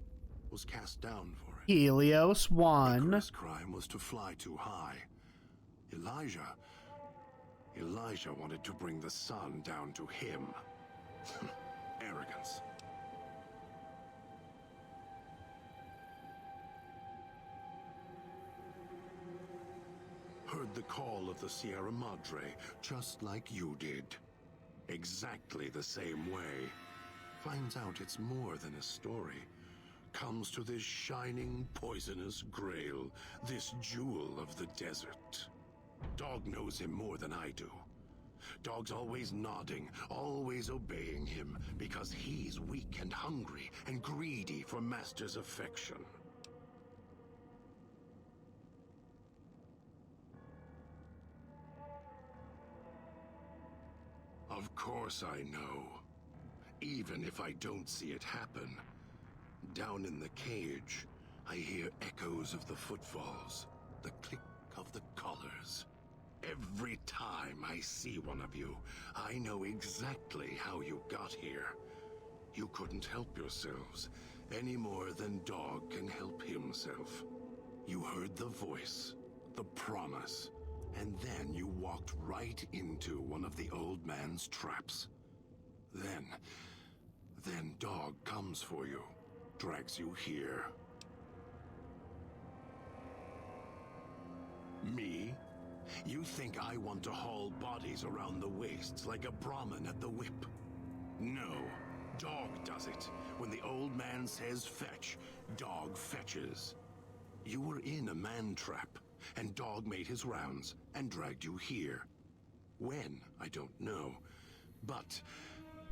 was cast down for it. Helios 1. Icarus' crime was to fly too high. Elijah wanted to bring the sun down to him. Arrogance. Heard the call of the Sierra Madre, just like you did. Exactly the same way. Finds out it's more than a story. Comes to this shining, poisonous grail, this jewel of the desert. Dog knows him more than I do. Dog's always nodding, always obeying him, because he's weak and hungry and greedy for Master's affection. Of course I know. Even if I don't see it happen. Down in the cage, I hear echoes of the footfalls, the click of the collars. Every time I see one of you, I know exactly how you got here. You couldn't help yourselves, any more than Dog can help himself. You heard the voice, the promise, and then you walked right into one of the old man's traps. Then Dog comes for you, drags you here. Me? You think I want to haul bodies around the wastes like a Brahmin at the whip? No, Dog does it. When the old man says fetch, Dog fetches. You were in a man trap, and Dog made his rounds and dragged you here. When, I don't know, but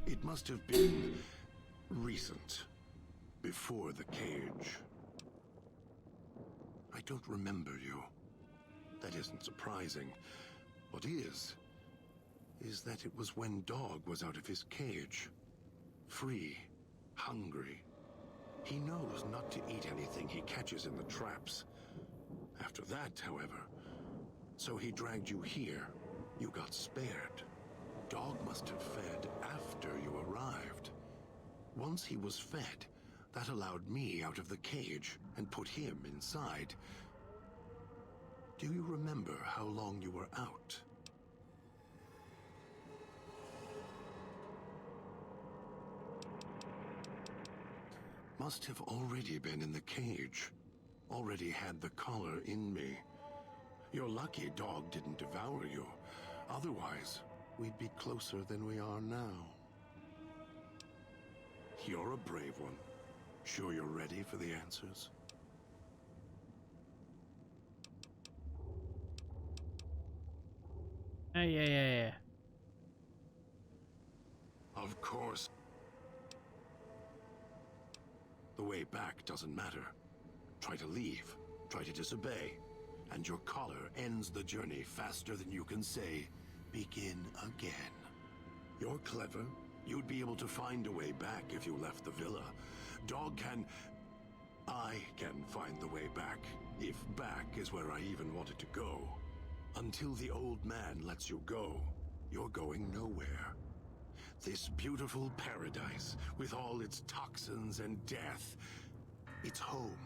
it must have been recent, before the cage. I don't remember you. That isn't surprising. What is that it was when Dog was out of his cage. Free, hungry. He knows not to eat anything he catches in the traps. After that, however, so he dragged you here. You got spared. Dog must have fed after you arrived. Once he was fed, that allowed me out of the cage and put him inside. Do you remember how long you were out? Must have already been in the cage. Already had the collar in me. You're lucky Dog didn't devour you. Otherwise, we'd be closer than we are now. You're a brave one. Sure you're ready for the answers? Yeah. Of course. The way back doesn't matter. Try to leave, try to disobey, and your collar ends the journey faster than you can say, begin again. You're clever. You'd be able to find a way back if you left the villa. Dog can... I can find the way back, if back is where I even wanted to go. Until the old man lets you go, you're going nowhere. This beautiful paradise, with all its toxins and death, it's home.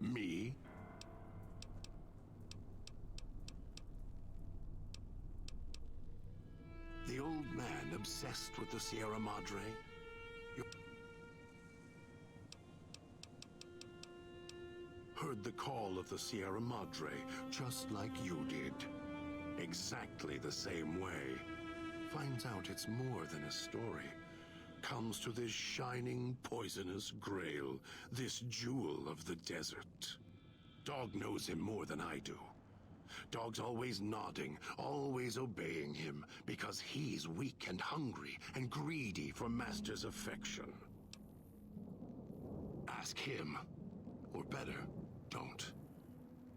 Me? The old man obsessed with the Sierra Madre? Heard the call of the Sierra Madre, just like you did. Exactly the same way. Finds out it's more than a story. Comes to this shining, poisonous grail, this jewel of the desert. Dog knows him more than I do. Dog's always nodding, always obeying him, because he's weak and hungry and greedy for Master's affection. Ask him. Or better, don't.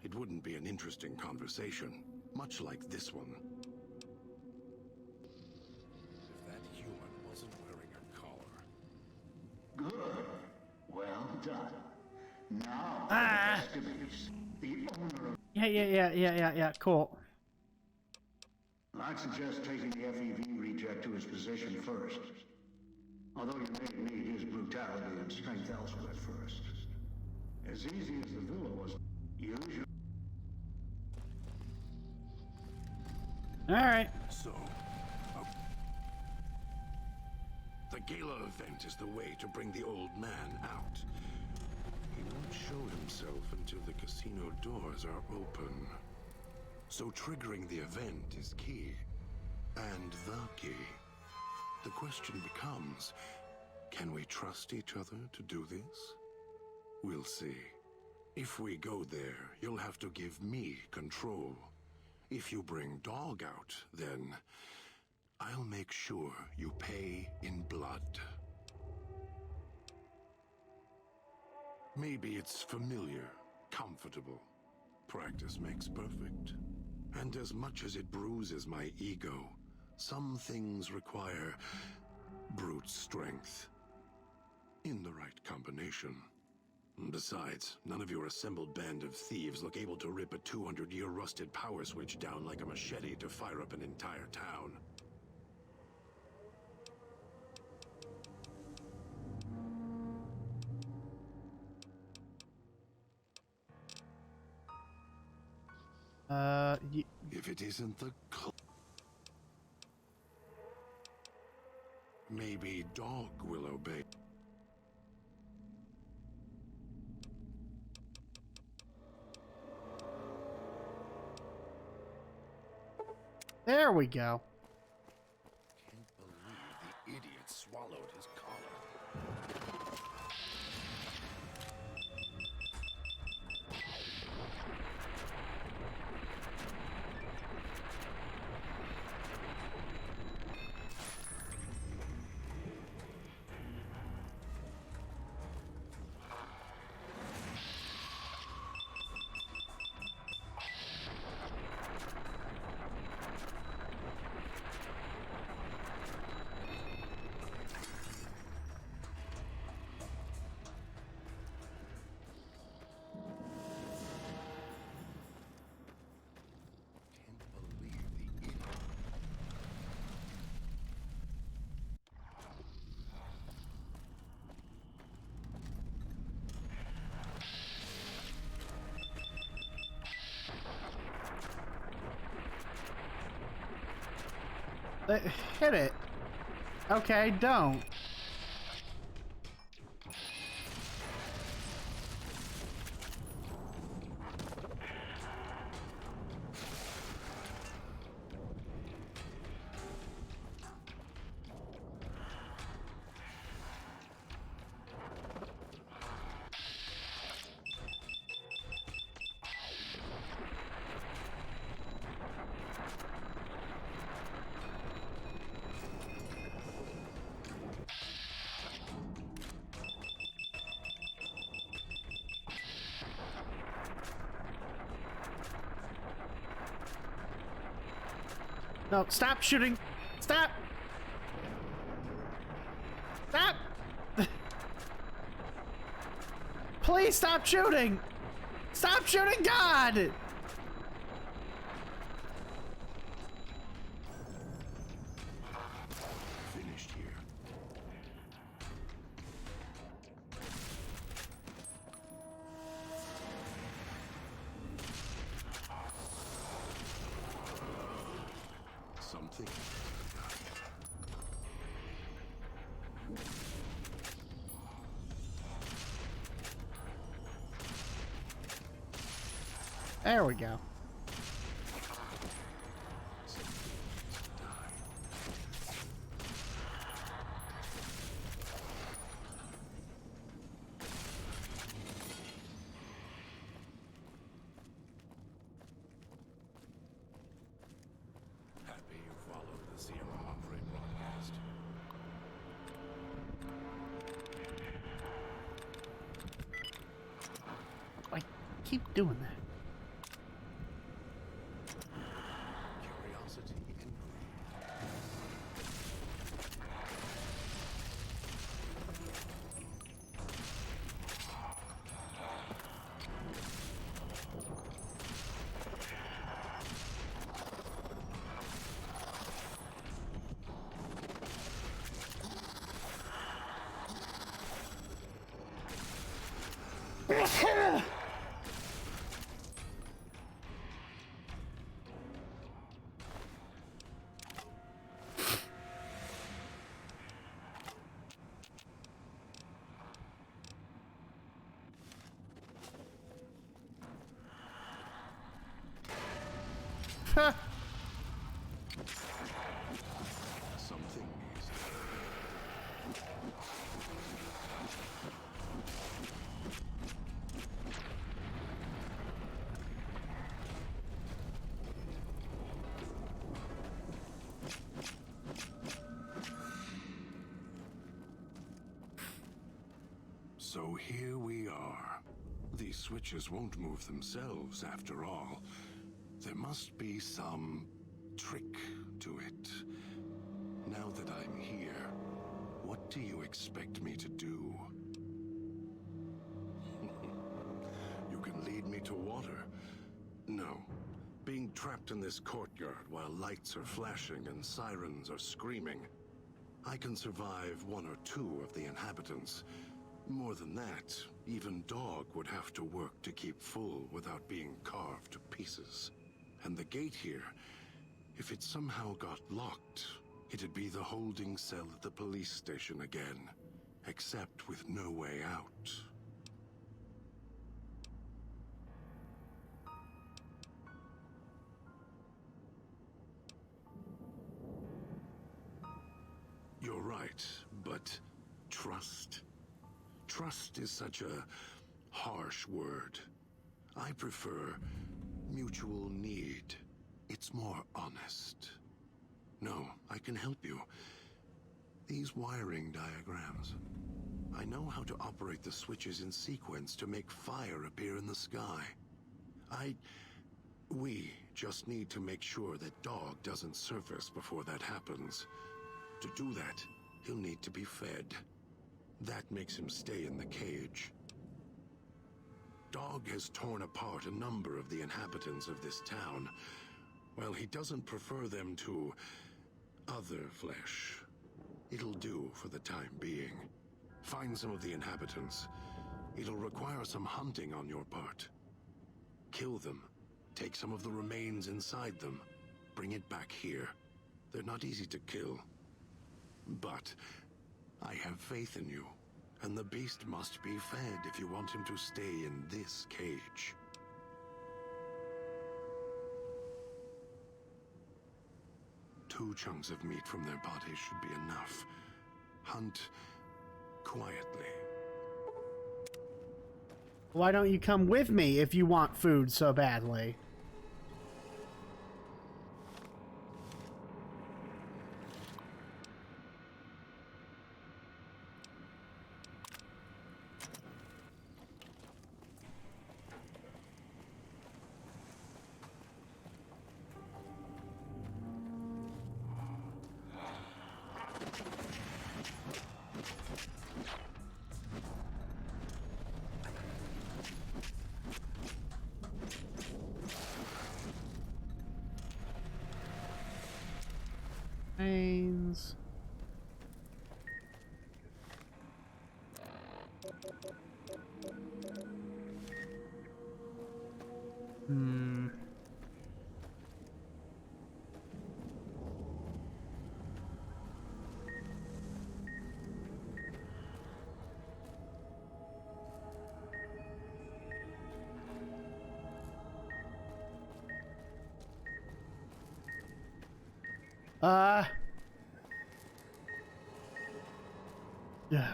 It wouldn't be an interesting conversation, much like this one. If that human wasn't wearing a collar. Good. Well done. Now, Escabase, the owner of... Yeah, cool. I'd suggest taking the FEV reject to his position first. Although you may need his brutality and strength elsewhere at first. As easy as the villa was, use your... Alright. So, the gala event is the way to bring the old man out. He won't show himself until the casino doors are open. So triggering the event is key. And the key. The question becomes, can we trust each other to do this? We'll see. If we go there, you'll have to give me control. If you bring Dog out, then I'll make sure you pay in blood. Maybe it's familiar, comfortable. Practice makes perfect. And as much as it bruises my ego, some things require brute strength. In the right combination. Besides, none of your assembled band of thieves look able to rip a 200-year rusted power switch down like a machete to fire up an entire town. If it isn't the maybe Dog will obey. There we go. Can't believe the idiot swallowed his collar. Hit it. Okay, don't. No, stop shooting. Stop. Stop. Please stop shooting. Stop shooting, God. Something. There we go. Happy you followed the Sierra Madre broadcast. I keep doing that. Curiosity and greed. Something needs So here we are. These switches won't move themselves after all. There must be some trick to it. Now that I'm here, what do you expect me to do? You can lead me to water. No. Being trapped in this courtyard while lights are flashing and sirens are screaming. I can survive one or two of the inhabitants. More than that, even Dog would have to work to keep full without being carved to pieces. And the gate here, if it somehow got locked, it'd be the holding cell at the police station again, except with no way out. You're right, but trust? Trust is such a harsh word. I prefer mutual need. It's more honest. No, I can help you. These wiring diagrams. I know how to operate the switches in sequence to make fire appear in the sky. We just need to make sure that Dog doesn't surface before that happens. To do that, he'll need to be fed. That makes him stay in the cage. Dog has torn apart a number of the inhabitants of this town. Well, he doesn't prefer them to other flesh. It'll do for the time being. Find some of the inhabitants. It'll require some hunting on your part. Kill them. Take some of the remains inside them. Bring it back here. They're not easy to kill. But I have faith in you. And the beast must be fed if you want him to stay in this cage. Two chunks of meat from their bodies should be enough. Hunt quietly. Why don't you come with me if you want food so badly? Remains. Okay.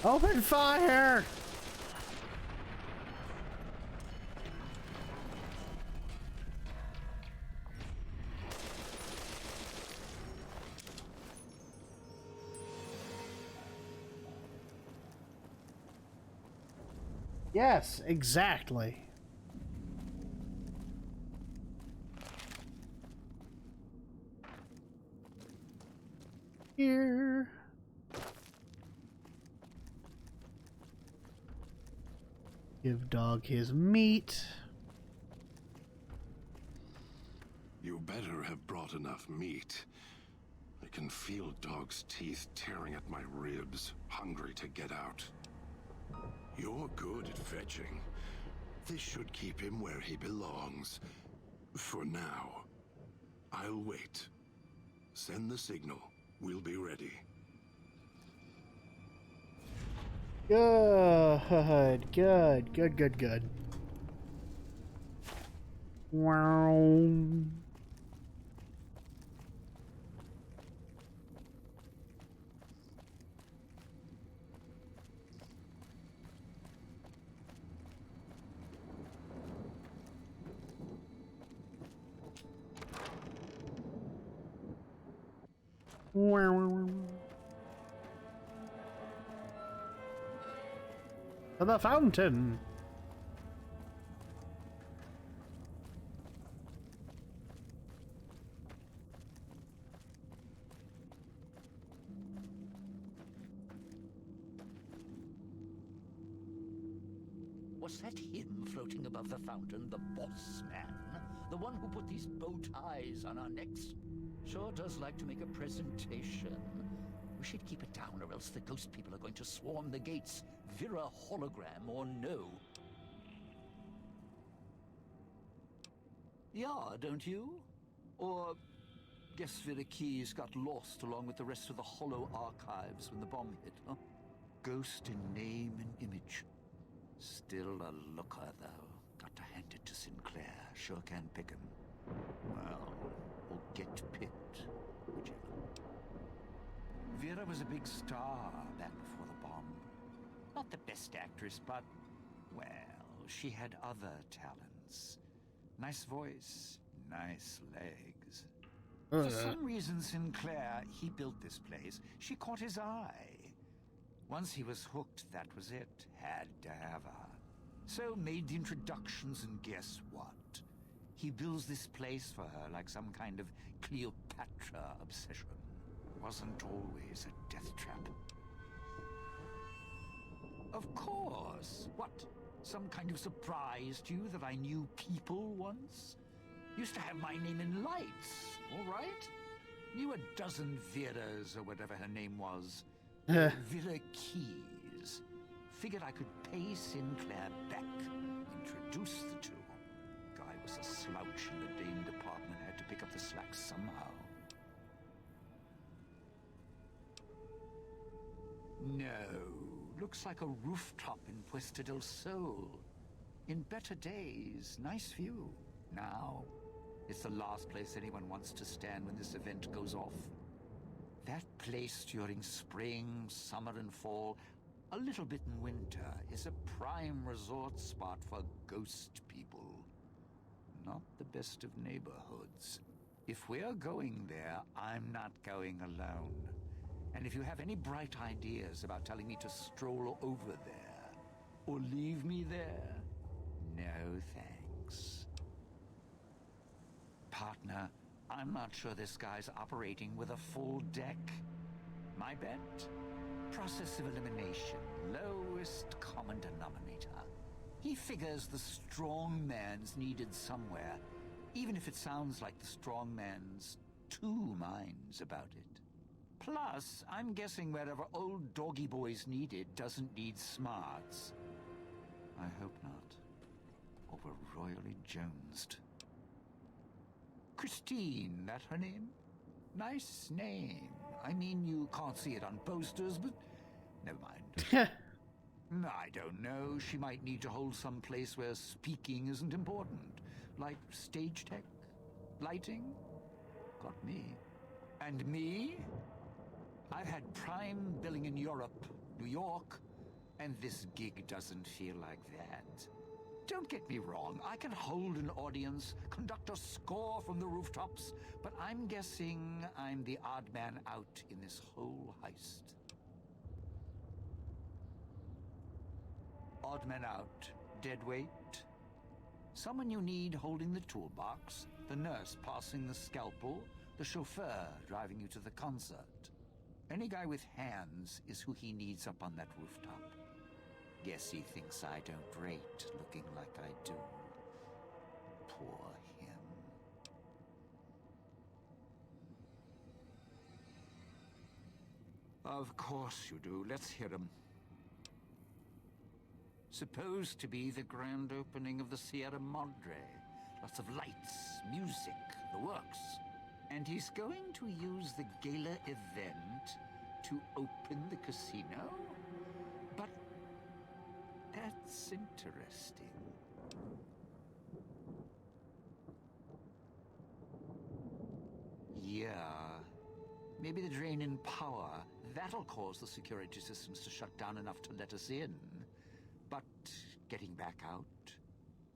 Open fire! Yes, exactly. Here. Give dog his meat. You better have brought enough meat. I can feel dog's teeth tearing at my ribs, hungry to get out. You're good at fetching. This should keep him where he belongs. For now. I'll wait. Send the signal. We'll be ready. Good. Wow. To the fountain. Was that him floating above the fountain, the boss man? The one who put these bow ties on our necks? Sure does like to make a presentation. We should keep it down, or else the ghost people are going to swarm the gates. Vira hologram or no. Yeah, don't you? Or guess Vira Keys got lost along with the rest of the Hollow archives when the bomb hit, huh? Ghost in name and image. Still a looker, though. Got to hand it to Sinclair. Sure can pick him. Well, or get picked. Whichever. Vera was a big star back before the bomb. Not the best actress, but, well, she had other talents. Nice voice, nice legs. For some reason, Sinclair, he built this place. She caught his eye. Once he was hooked, that was it. Had to have her. So made the introductions, and guess what? He builds this place for her like some kind of Cleopatra obsession. Wasn't always a death trap. Of course. What? Some kind of surprise to you that I knew people once? Used to have my name in lights, all right? Knew a dozen Veras or whatever her name was. Vera Keys. Figured I could pay Sinclair back. Introduce the two. Guy was a slouch in the Dane department. Had to pick up the slack somehow. No. Looks like a rooftop in Puesta del Sol. In better days, nice view. Now, it's the last place anyone wants to stand when this event goes off. That place during spring, summer, and fall, a little bit in winter, is a prime resort spot for ghost people. Not the best of neighborhoods. If we're going there, I'm not going alone. And if you have any bright ideas about telling me to stroll over there, or leave me there, no thanks. Partner, I'm not sure this guy's operating with a full deck. My bet? Process of elimination, lowest common denominator. He figures the strong man's needed somewhere, even if it sounds like the strong man's two minds about it. Plus, I'm guessing wherever old doggy boy's needed doesn't need smarts. I hope not. Or we're royally jonesed. Christine, that her name? Nice name. I mean, you can't see it on posters, but never mind. I don't know. She might need to hold some place where speaking isn't important. Like stage tech? Lighting? Got me. And me? I've had prime billing in Europe, New York, and this gig doesn't feel like that. Don't get me wrong, I can hold an audience, conduct a score from the rooftops, but I'm guessing I'm the odd man out in this whole heist. Odd man out, dead weight. Someone you need holding the toolbox, the nurse passing the scalpel, the chauffeur driving you to the concert. Any guy with hands is who he needs up on that rooftop. Guess he thinks I don't rate looking like I do. Poor him. Of course you do. Let's hear him. Supposed to be the grand opening of the Sierra Madre. Lots of lights, music, the works. And he's going to use the gala event to open the casino? But that's interesting. Yeah. Maybe the drain in power. That'll cause the security systems to shut down enough to let us in. But getting back out?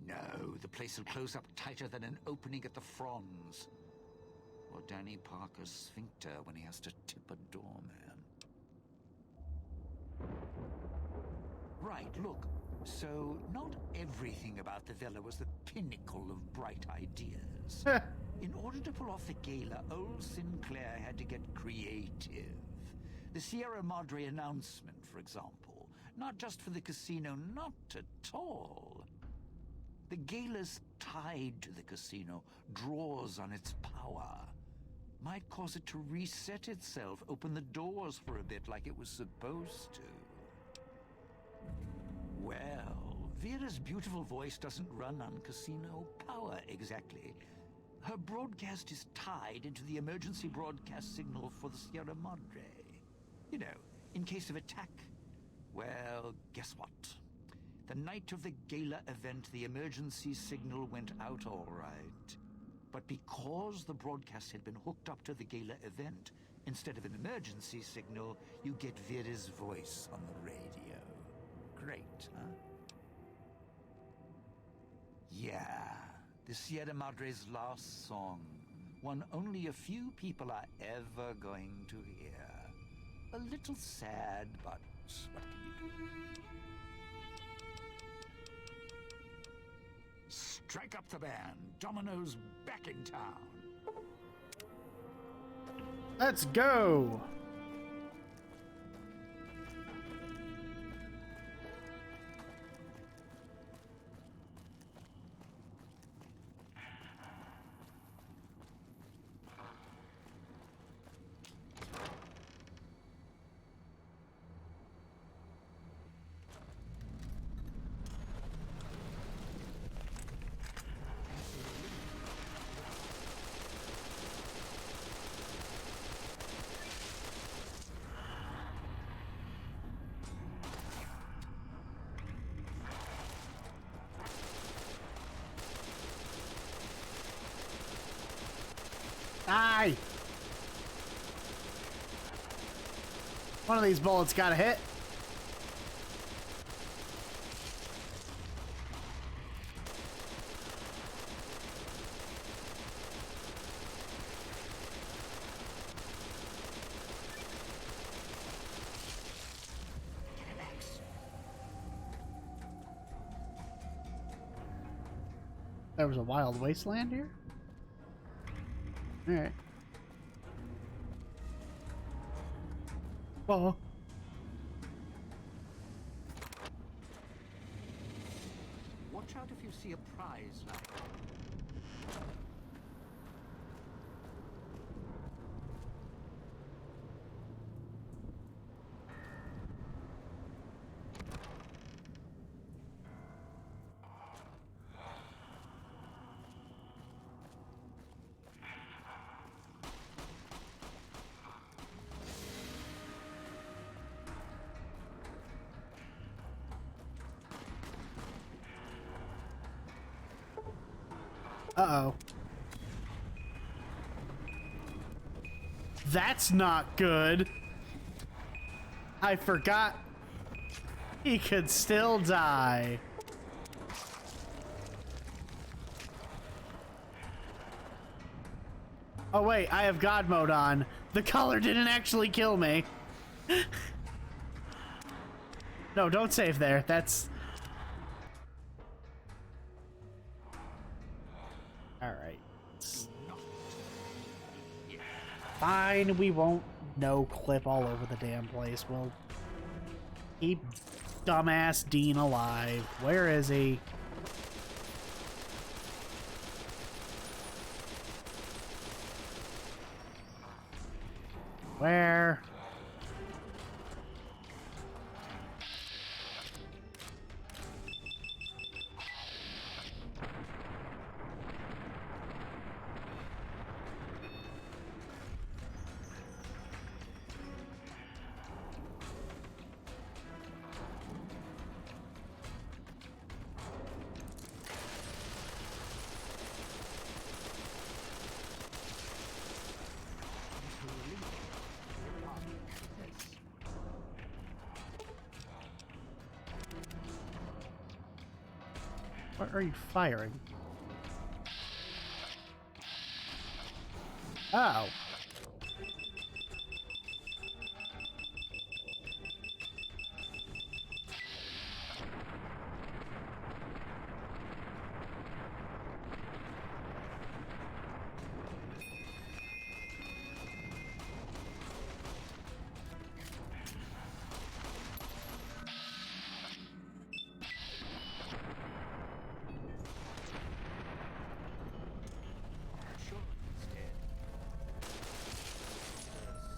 No, the place will close up tighter than an opening at the Fronds. Or Danny Parker's sphincter when he has to tip a doorman. Right, look. So, not everything about the villa was the pinnacle of bright ideas. In order to pull off the gala, old Sinclair had to get creative. The Sierra Madre announcement, for example. Not just for the casino, not at all. The gala's tied to the casino, draws on its power. Might cause it to reset itself, open the doors for a bit like it was supposed to. Well, Vera's beautiful voice doesn't run on casino power exactly. Her broadcast is tied into the emergency broadcast signal for the Sierra Madre. You know, in case of attack. Well, guess what? The night of the gala event, the emergency signal went out all right. But because the broadcast had been hooked up to the gala event, instead of an emergency signal, you get Vera's voice on the radio. Great, huh? Yeah, the Sierra Madre's last song. One only a few people are ever going to hear. A little sad, but what can you do? Strike up the band. Domino's back in town. Let's go. Die! One of these bullets gotta hit. There was a wild wasteland here? Alright. Whoa. Watch out if you see a prize like that. Uh-oh. That's not good. I forgot he could still die. Oh wait, I have God mode on. The color didn't actually kill me. No, don't save there. That's... Alright. Fine, we won't no-clip all over the damn place. We'll keep dumbass Dean alive. Where is he? Where? What are you firing? Oh.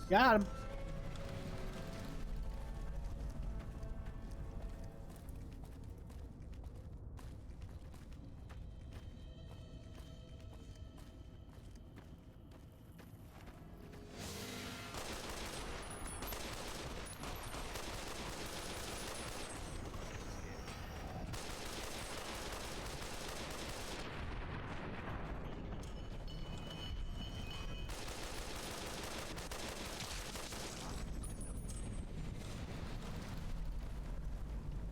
Got him.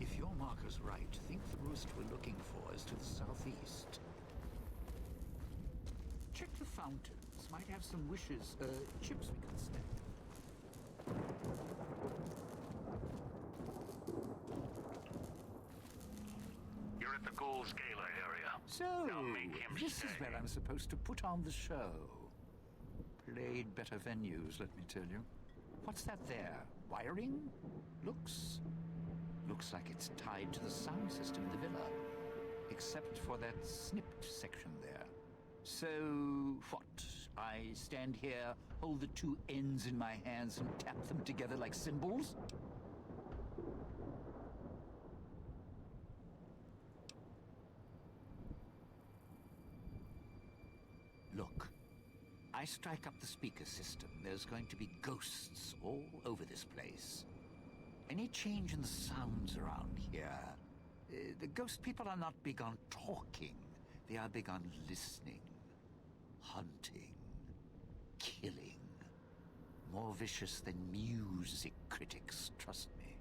If your marker's right, think the roost we're looking for is to the southeast. Check the fountains. Might have some wishes, chips we can snag. You're at the Ghoul's Gala area. So, make him this stay. is where I'm supposed to put on the show. Played better venues, let me tell you. What's that there? Wiring? Looks like it's tied to the sound system in the villa. Except for that snipped section there. So, what? I stand here, hold the two ends in my hands and tap them together like cymbals? Look, I strike up the speaker system. There's going to be ghosts all over this place. Any change in the sounds around here? The ghost people are not big on talking. They are big on listening, hunting, killing. More vicious than music critics, trust me.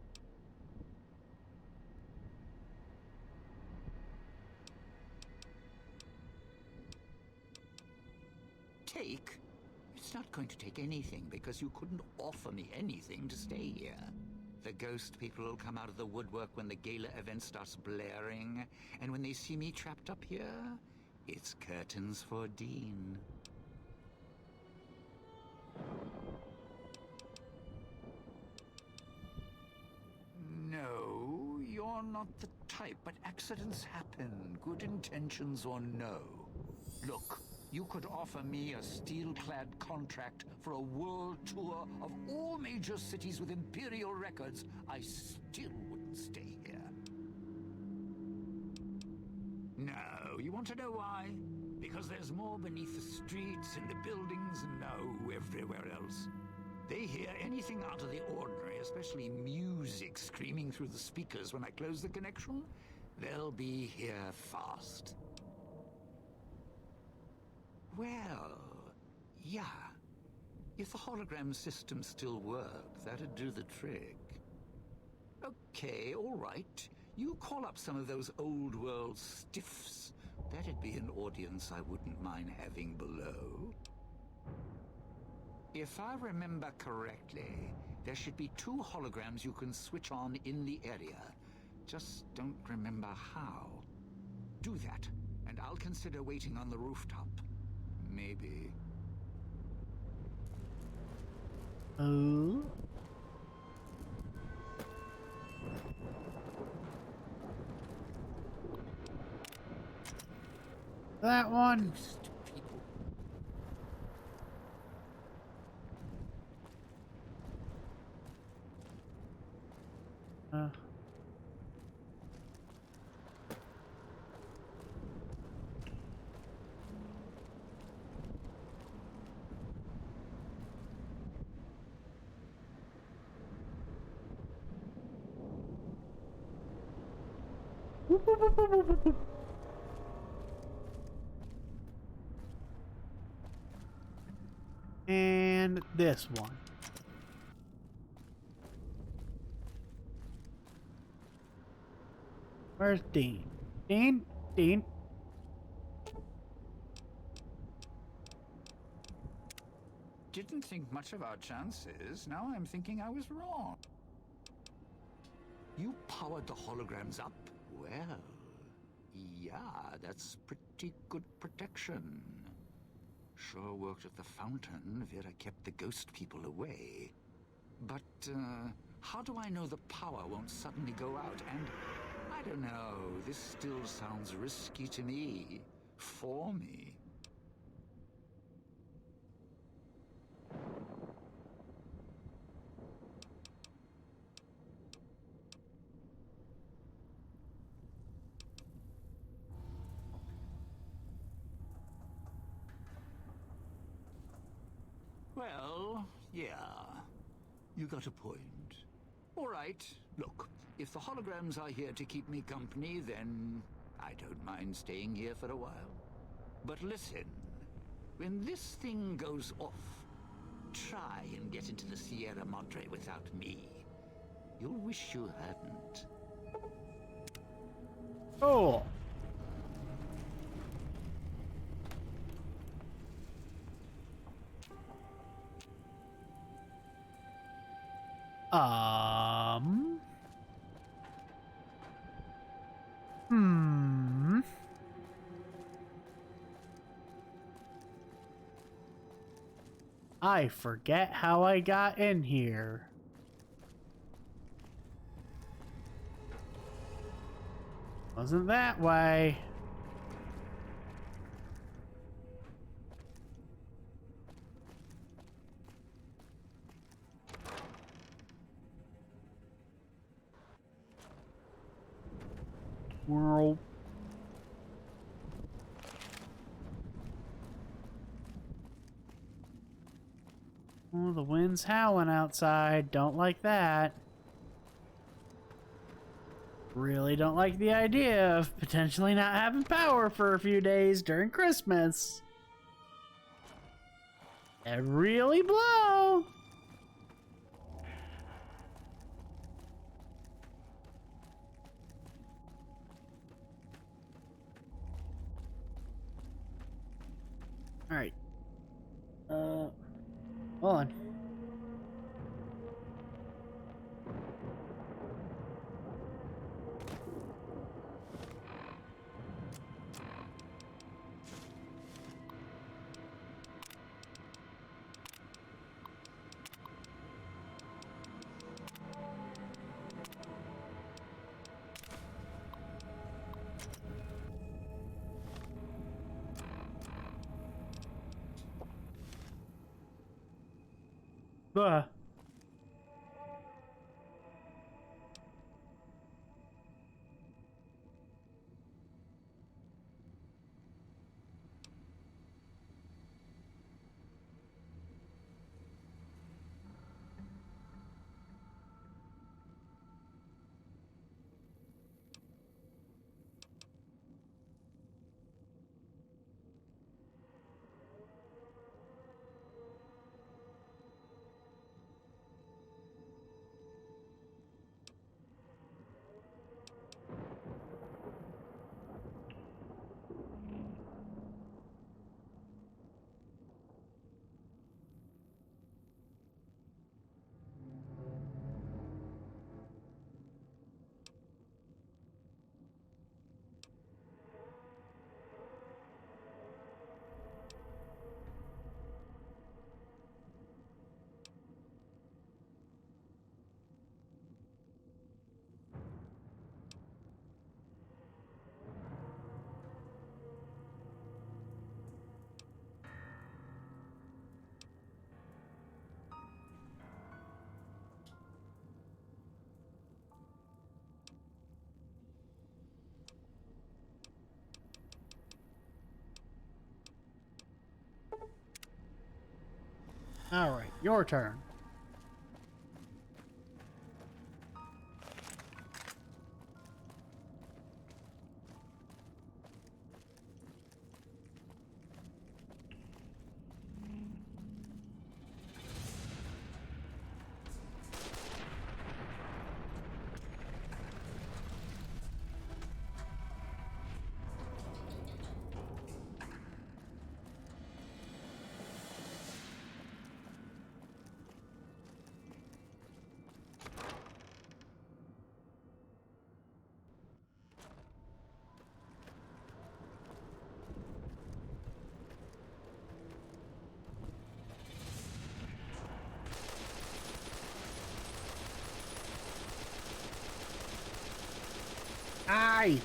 Take? It's not going to take anything because you couldn't offer me anything to stay here. The ghost people will come out of the woodwork when the gala event starts blaring, and when they see me trapped up here, it's curtains for Dean. No, you're not the type, but accidents happen, good intentions or no. Look, you could offer me a steel-clad contract for a world tour of all major cities with Imperial records. I still wouldn't stay here. No, you want to know why? Because there's more beneath the streets, in the buildings, and no, everywhere else. They hear anything out of the ordinary, especially music screaming through the speakers when I close the connection. They'll be here fast. Well, yeah. If the hologram system still worked, that'd do the trick. Okay, all right. You call up some of those old world stiffs. That'd be an audience I wouldn't mind having below. If I remember correctly, there should be 2 holograms you can switch on in the area. Just don't remember how. Do that, and I'll consider waiting on the rooftop. Maybe. Oh. That one. Ghost people. Uh. And this one. Where's Dean? Dean? Dean? Didn't think much of our chances. Now I'm thinking I was wrong. You powered the holograms up? Well, yeah, that's pretty good protection. Sure worked at the fountain. Vera kept the ghost people away. But, how do I know the power won't suddenly go out? And, I don't know, this still sounds risky to me. For me. Well, yeah. You got a point. All right, look. If the holograms are here to keep me company, then I don't mind staying here for a while. But listen, when this thing goes off, try and get into the Sierra Madre without me. You'll wish you hadn't. Oh. Hmm. I forget how I got in here. Wasn't that way. World. Oh, the wind's howling outside. Don't like that. Really don't like the idea of potentially not having power for a few days during Christmas. It really blow. All right. Hold on. Ugh. Alright, your turn. Aye!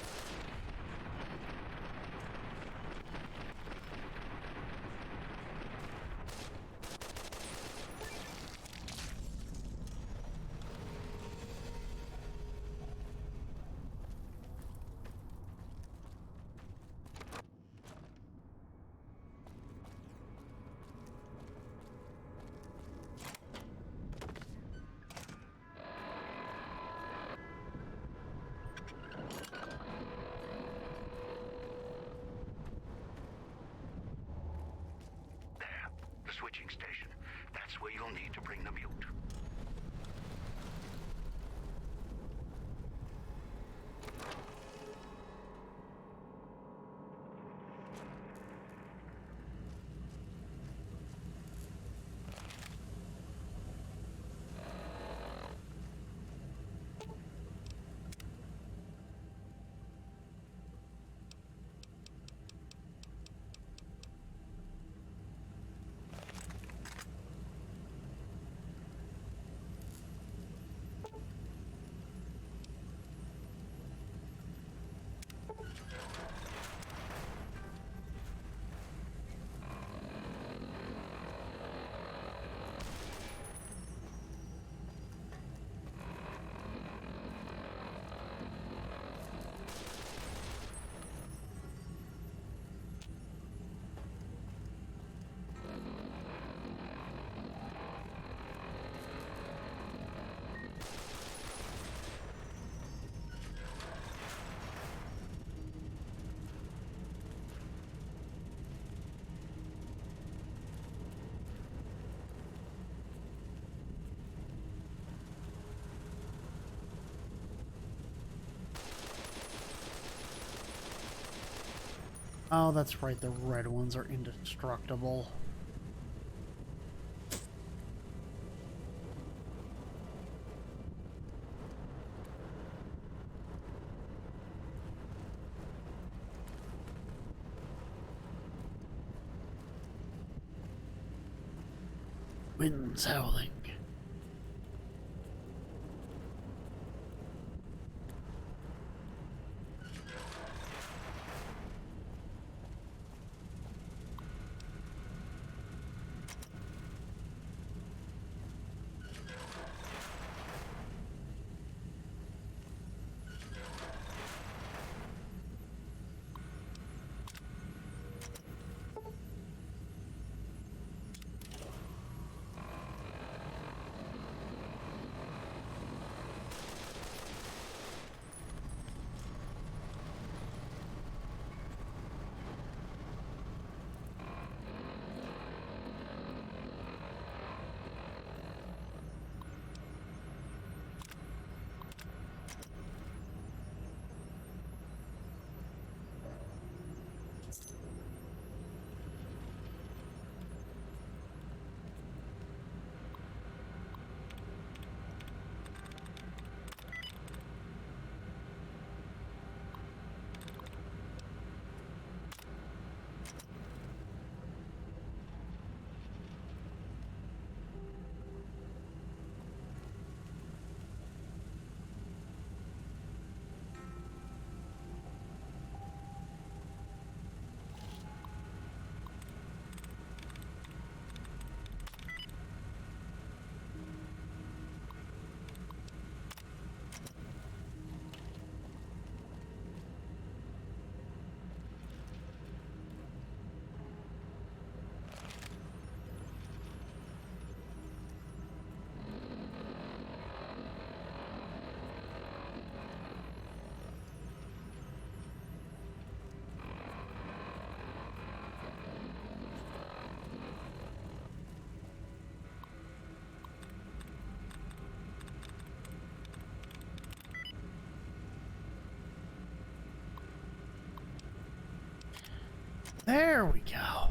There, the switching station. That's where you'll need to bring the mute. Oh, that's right, the red ones are indestructible. Winds howling. There we go.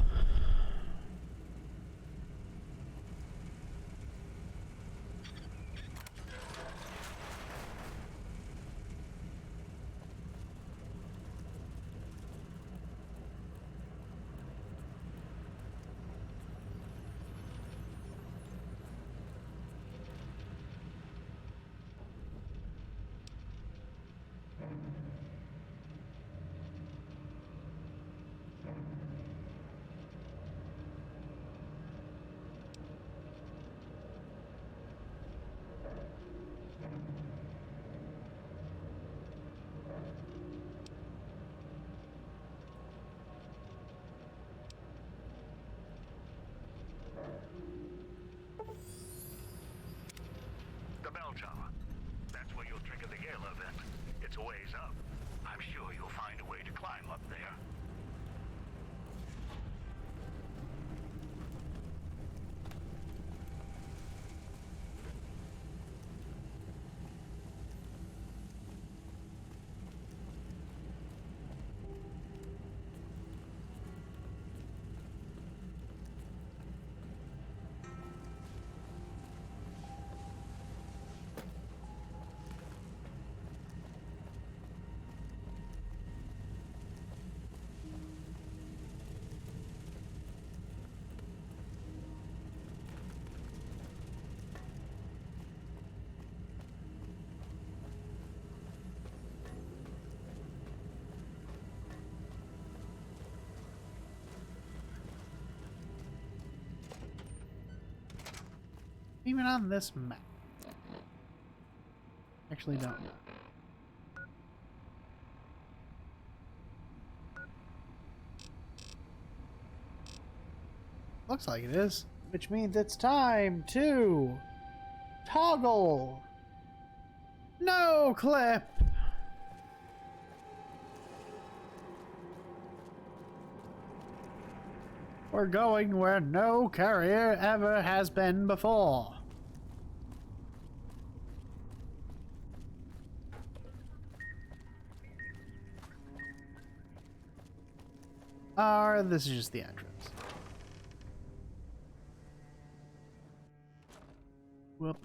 The bell tower. That's where you'll trigger the gala event. It's a ways up. I'm sure you'll find a way to climb up there. Even on this map. Actually, don't. Looks like it is. Which means it's time to toggle. No clip. We're going where no carrier ever has been before. This is just the entrance. Whoop.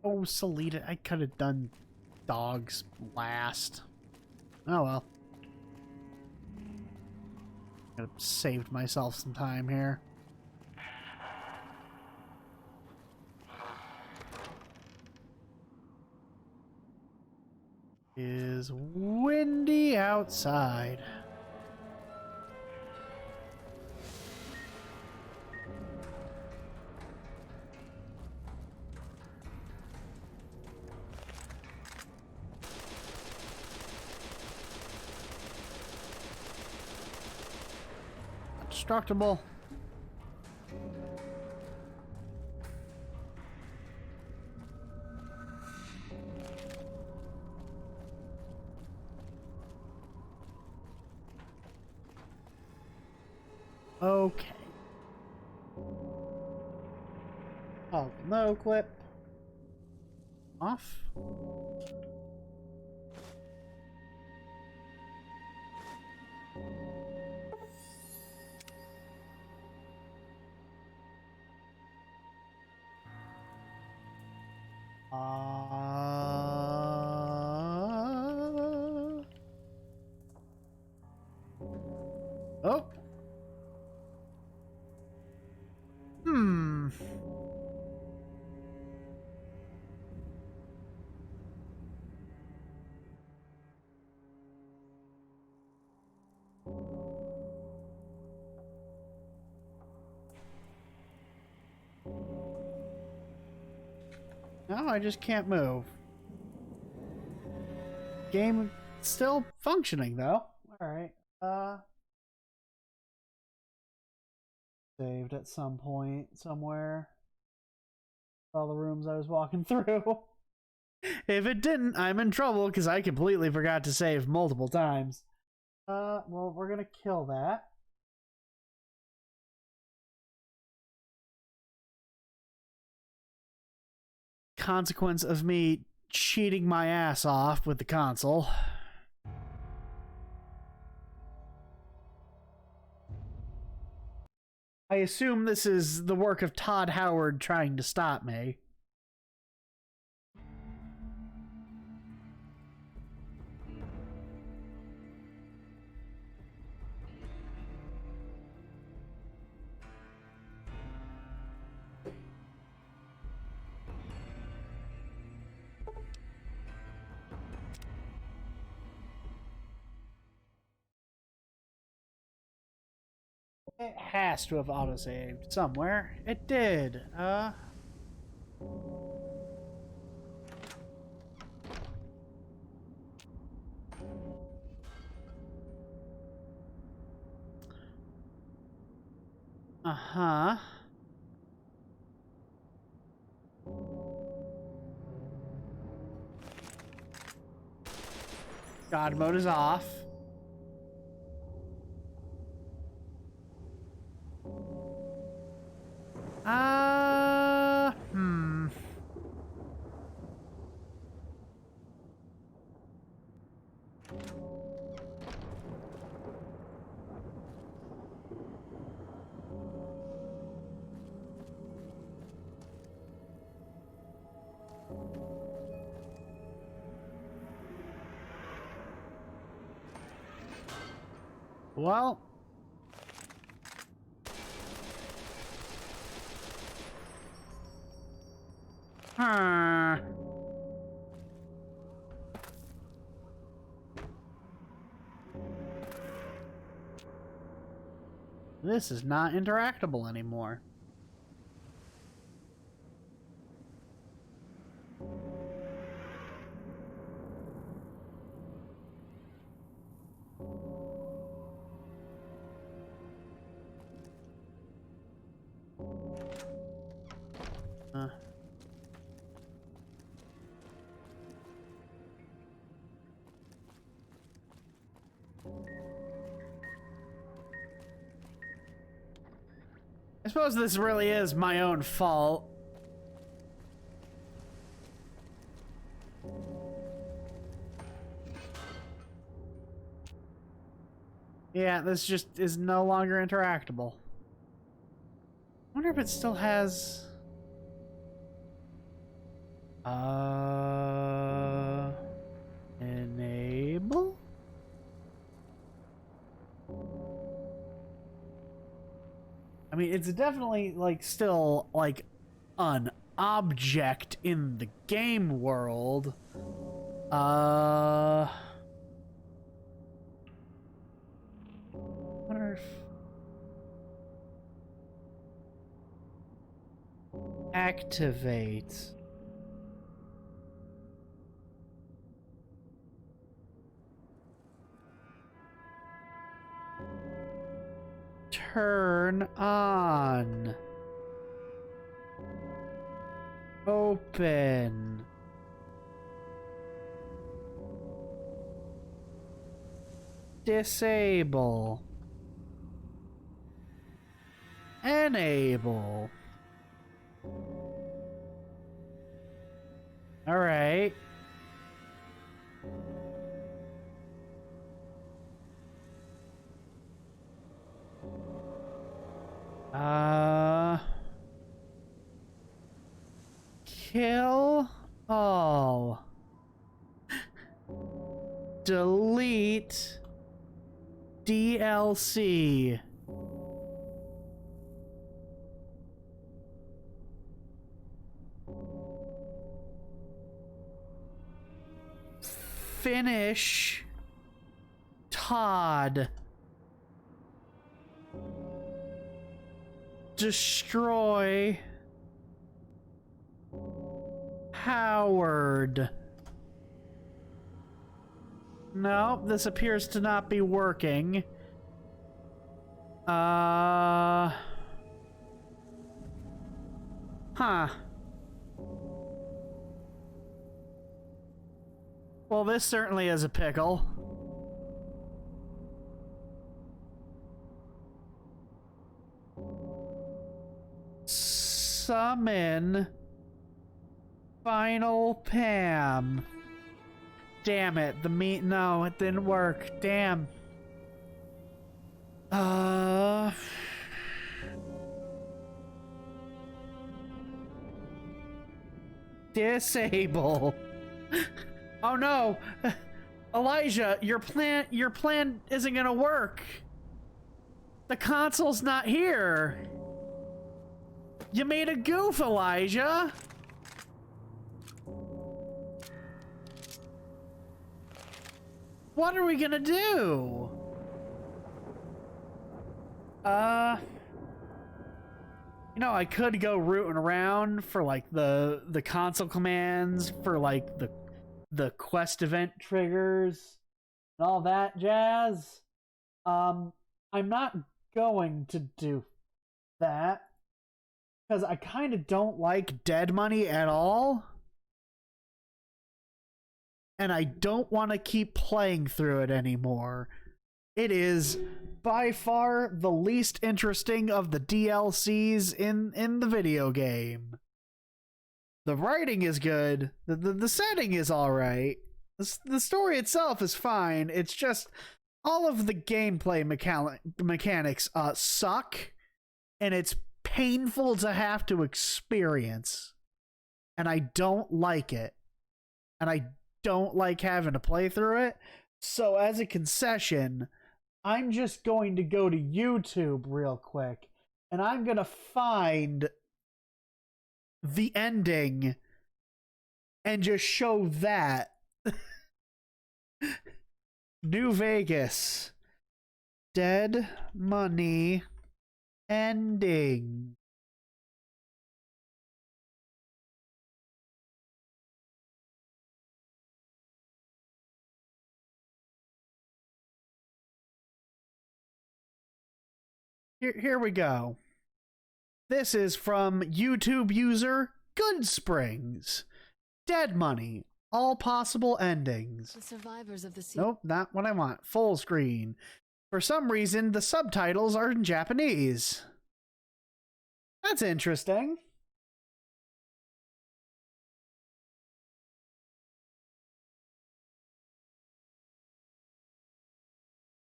Oh, Salita, I could have done dogs last. Oh well. Could have saved myself some time here. It is windy outside. Destructible. Okay. Oh, no clip. Off. Oh. Hmm. No, I just can't move. Game still functioning though. Alright. Saved at some point somewhere. All the rooms I was walking through. If it didn't, I'm in trouble because I completely forgot to save multiple times. Well, we're gonna kill that. Consequence of me cheating my ass off with the console. I assume this is the work of Todd Howard trying to stop me. It has to have autosaved somewhere. It did. Uh-huh. God mode is off. Hmm. Well. Huh. This is not interactable anymore. I suppose this really is my own fault. Yeah, this just is no longer interactable. I wonder if it still has... Enable? I mean, it's definitely, like, still, like, an object in the game world. Wonder if... Activate. Turn on. Open. Disable. Enable. All right. Kill all. Delete DLC. Finish Todd. Destroy Howard. No, this appears to not be working. Huh. Well, this certainly is a pickle. Summon Final Pam. Damn it, no, it didn't work. Damn. Disable. Oh no. Elijah, your plan isn't gonna work. The console's not here. You made a goof, Elijah. What are we gonna do? You know, I could go rooting around for like the console commands for like the quest event triggers and all that jazz. I'm not going to do that because I kind of don't like Dead Money at all. And I don't want to keep playing through it anymore. It is by far the least interesting of the DLCs in the video game. The writing is good. The setting is alright. The story itself is fine. It's just all of the gameplay mechanics suck. And it's painful to have to experience. And I don't like it. And I don't like having to play through it. So as a concession, I'm just going to go to YouTube real quick and I'm going to find the ending and just show that. New Vegas. Dead Money ending. Here we go. This is from YouTube user Goodsprings. Dead Money. All possible endings. The survivors of the sea. Nope, not what I want. Full screen. For some reason, the subtitles are in Japanese. That's interesting.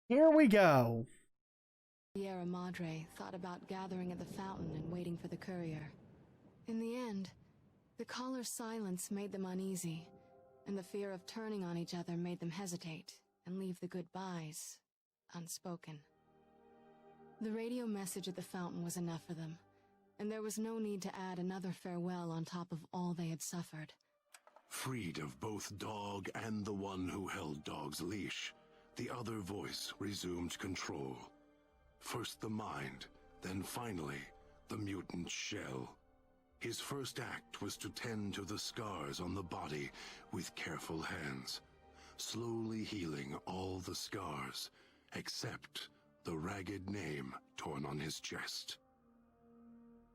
Here we go. Sierra Madre thought about gathering at the fountain and waiting for the courier. In the end, the caller's silence made them uneasy, and the fear of turning on each other made them hesitate and leave the goodbyes unspoken. The radio message at the fountain was enough for them, and there was no need to add another farewell on top of all they had suffered. Freed of both Dog and the one who held Dog's leash, the other voice resumed control. First the mind, then finally the mutant shell. His first act was to tend to the scars on the body with careful hands, slowly healing all the scars, except the ragged name torn on his chest.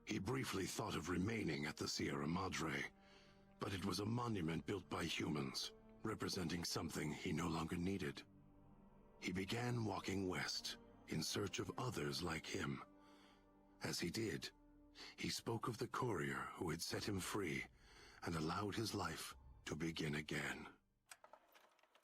He briefly thought of remaining at the Sierra Madre, but it was a monument built by humans, representing something he no longer needed. He began walking west, in search of others like him. As he did, he spoke of the courier who had set him free and allowed his life to begin again.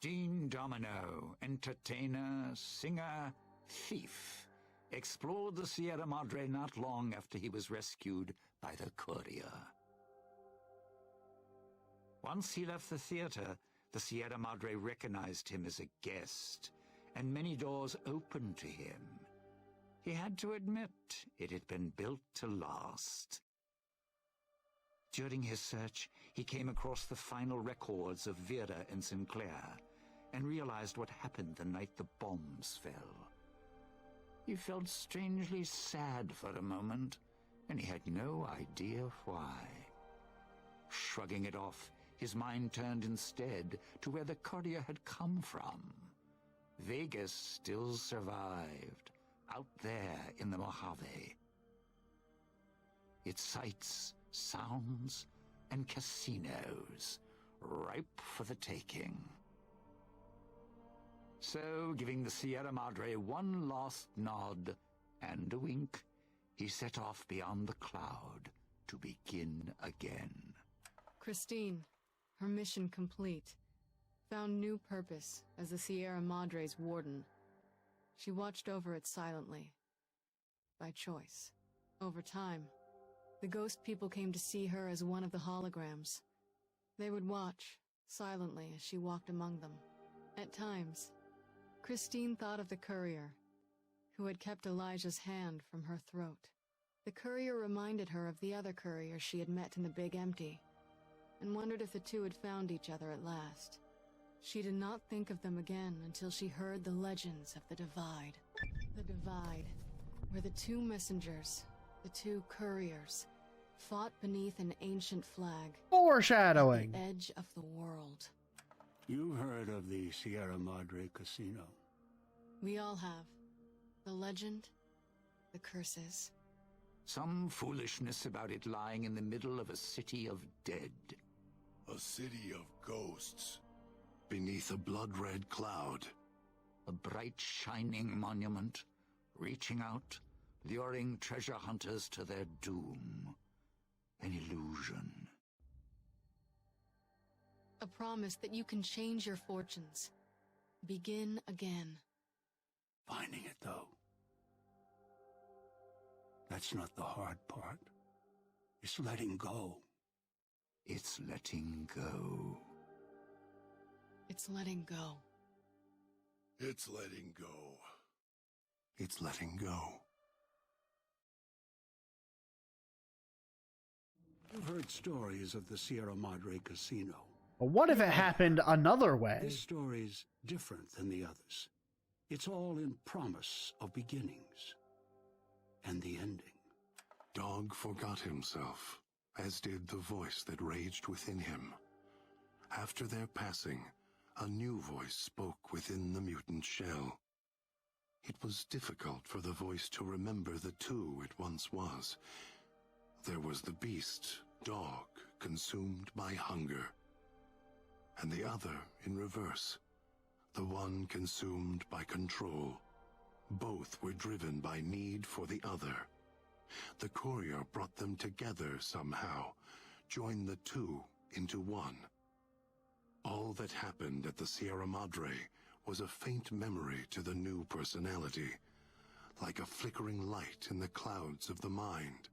Dean Domino, entertainer, singer, thief, explored the Sierra Madre not long after he was rescued by the courier. Once he left the theater, the Sierra Madre recognized him as a guest, and many doors opened to him. He had to admit it had been built to last. During his search, he came across the final records of Vera and Sinclair, and realized what happened the night the bombs fell. He felt strangely sad for a moment, and he had no idea why. Shrugging it off, His mind turned instead to where the courier had come from. Vegas still survived, out there in the Mojave. Its sights, sounds, and casinos, ripe for the taking. So, giving the Sierra Madre one last nod and a wink, he set off beyond the cloud to begin again. Christine, her mission complete, found new purpose as the Sierra Madre's warden. She watched over it silently, by choice. Over time, the ghost people came to see her as one of the holograms. They would watch, silently, as she walked among them. At times, Christine thought of the courier, who had kept Elijah's hand from her throat. The courier reminded her of the other courier she had met in the Big Empty, and wondered if the two had found each other at last. She did not think of them again until she heard the legends of the Divide. The Divide, where the two messengers, the two couriers, fought beneath an ancient flag. Foreshadowing. At the edge of the world. You heard of the Sierra Madre Casino? We all have. The legend, the curses. Some foolishness about it lying in the middle of a city of dead. A city of ghosts. Beneath a blood-red cloud. A bright, shining monument, reaching out, luring treasure hunters to their doom. An illusion. A promise that you can change your fortunes. Begin again. Finding it, though. That's not the hard part. It's letting go. It's letting go. It's letting go. It's letting go. It's letting go. You've heard stories of the Sierra Madre Casino. But what if it happened another way? This story's different than the others. It's all in promise of beginnings. And the ending. Dog forgot himself, as did the voice that raged within him. After their passing, a new voice spoke within the mutant shell. It was difficult for the voice to remember the two it once was. There was the beast, Dog, consumed by hunger. And the other in reverse, the one consumed by control. Both were driven by need for the other. The courier brought them together somehow, joined the two into one. All that happened at the Sierra Madre was a faint memory to the new personality, like a flickering light in the clouds of the mind.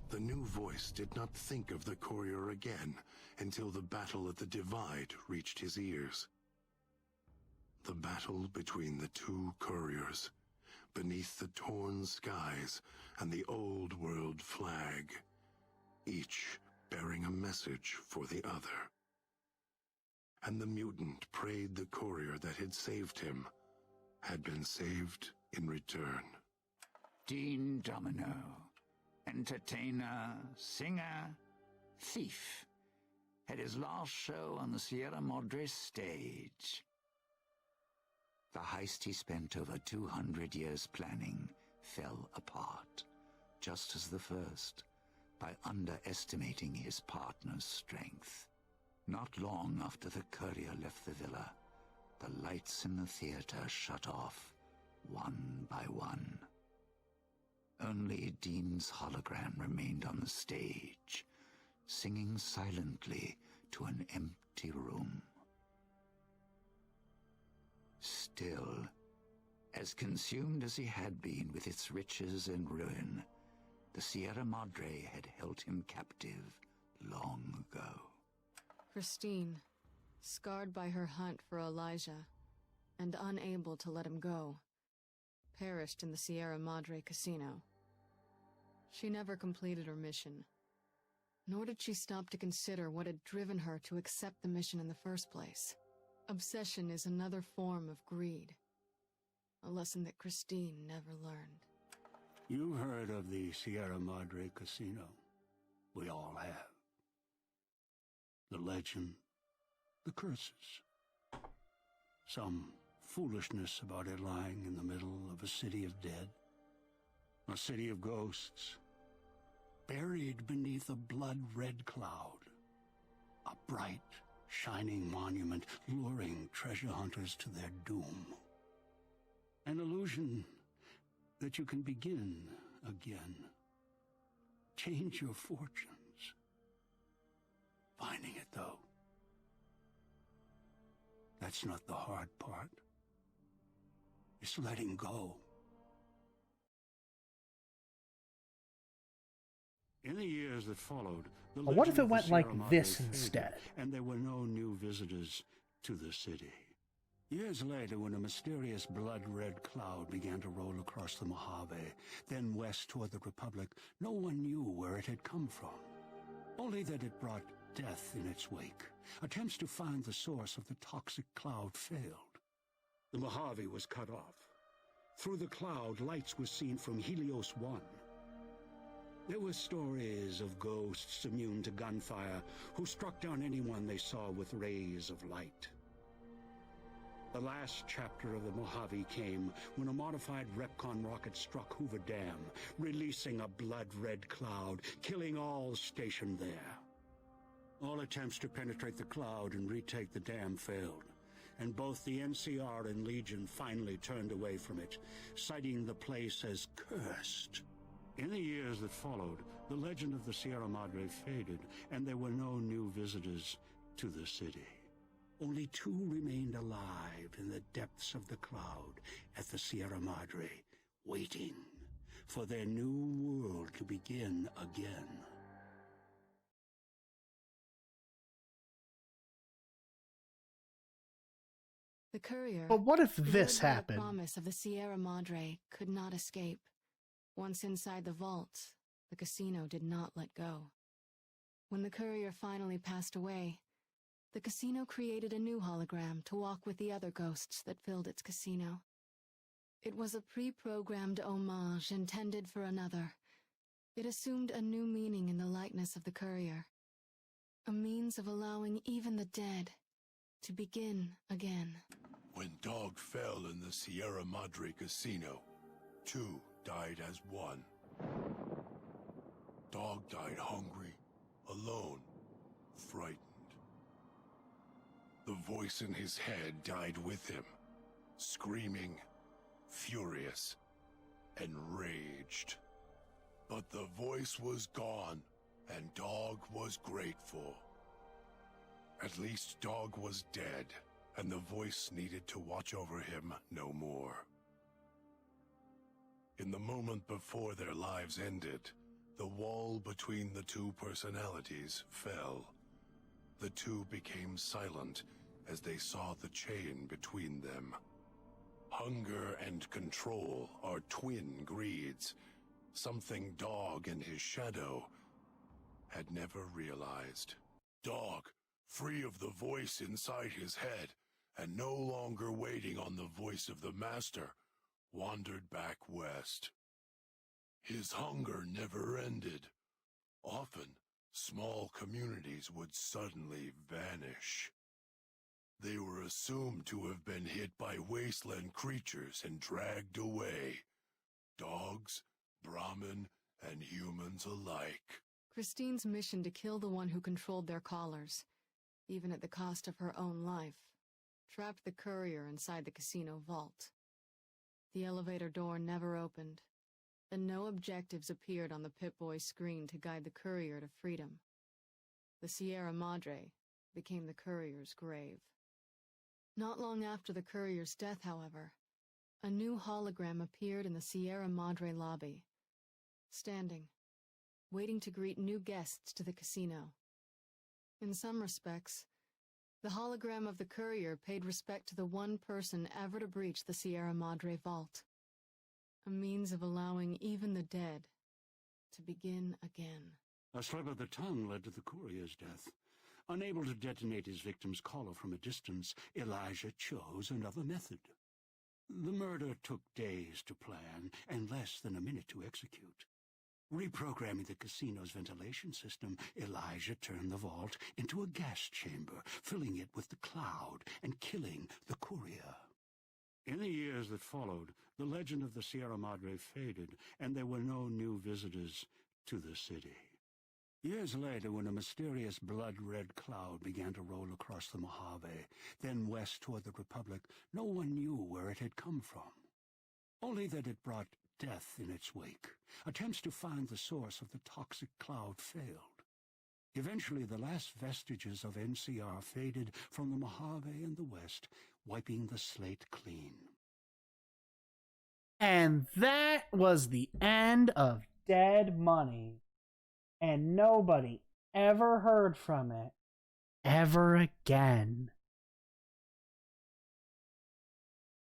The new voice did not think of the courier again until the battle at the Divide reached his ears. The battle between the two couriers, beneath the torn skies and the old world flag, each bearing a message for the other. And the mutant prayed the courier that had saved him had been saved in return. Dean Domino, entertainer, singer, thief, had his last show on the Sierra Madre stage. The heist he spent over 200 years planning fell apart, just as the first, by underestimating his partner's strength. Not long after the courier left the villa, the lights in the theater shut off, one by one. Only Dean's hologram remained on the stage, singing silently to an empty room. Still, as consumed as he had been with its riches and ruin, the Sierra Madre had held him captive long ago. Christine, scarred by her hunt for Elijah, and unable to let him go, perished in the Sierra Madre Casino. She never completed her mission, nor did she stop to consider what had driven her to accept the mission in the first place. Obsession is another form of greed, a lesson that Christine never learned. You heard of the Sierra Madre Casino. We all have. the legend, the curses. Some foolishness about it lying in the middle of a city of dead. A city of ghosts, buried beneath a blood-red cloud. A bright, shining monument luring treasure hunters to their doom. An illusion that you can begin again. Change your fortunes. Finding it, though, that's not the hard part. It's letting go. In the years that followed, the But what if legend it of the went like Sierra Madre this faded, instead? and there were no new visitors to the city. Years later, when a mysterious blood-red cloud began to roll across the Mojave, then west toward the Republic, no one knew where it had come from. Only that it brought death in its wake. Attempts to find the source of the toxic cloud failed. The Mojave was cut off. Through the cloud, lights were seen from Helios 1. There were stories of ghosts immune to gunfire who struck down anyone they saw with rays of light. The last chapter of the Mojave came when a modified Repcon rocket struck Hoover Dam, releasing a blood-red cloud, killing all stationed there. All attempts to penetrate the cloud and retake the dam failed, and both the NCR and Legion finally turned away from it, citing the place as cursed. In the years that followed, the legend of the Sierra Madre faded, and there were no new visitors to the city. Only 2 remained alive in the depths of the cloud at the Sierra Madre, waiting for their new world to begin again. The courier, But what if this lured by the happened? promise of the Sierra Madre, could not escape. Once inside the vault, the casino did not let go. When the courier finally passed away, the casino created a new hologram to walk with the other ghosts that filled its casino. It was a pre-programmed homage intended for another. It assumed a new meaning in the likeness of the courier. A means of allowing even the dead to begin again. When Dog fell in the Sierra Madre casino, 2 died as 1. Dog died hungry, alone, frightened. The voice in his head died with him, screaming, furious, enraged. But the voice was gone, and Dog was grateful. At least Dog was dead, and the voice needed to watch over him no more. In the moment before their lives ended, the wall between the 2 personalities fell. The 2 became silent as they saw the chain between them. Hunger and control are twin greeds, something Dog and his shadow had never realized. Dog, free of the voice inside his head, and no longer waiting on the voice of the master, wandered back west. His hunger never ended. Often, small communities would suddenly vanish. They were assumed to have been hit by wasteland creatures and dragged away. Dogs, Brahmin, and humans alike. Christine's mission to kill the one who controlled their callers, even at the cost of her own life, trapped the courier inside the casino vault. The elevator door never opened, and no objectives appeared on the Pip-Boy screen to guide the courier to freedom. The Sierra Madre became the courier's grave. Not long after the courier's death, however, a new hologram appeared in the Sierra Madre lobby, standing, waiting to greet new guests to the casino. In some respects, the hologram of the courier paid respect to the one person ever to breach the Sierra Madre vault. A means of allowing even the dead to begin again. A slip of the tongue led to the courier's death. Unable to detonate his victim's collar from a distance, Elijah chose another method. The murder took days to plan and less than a minute to execute. Reprogramming the casino's ventilation system, Elijah turned the vault into a gas chamber, filling it with the cloud and killing the courier. In the years that followed, the legend of the Sierra Madre faded, and there were no new visitors to the city. Years later, when a mysterious blood-red cloud began to roll across the Mojave, then west toward the Republic, no one knew where it had come from. Only that it brought death in its wake. Attempts to find the source of the toxic cloud failed. Eventually, the last vestiges of NCR faded from the Mojave and the west, wiping the slate clean. And that was the end of Dead Money. And nobody ever heard from it ever again.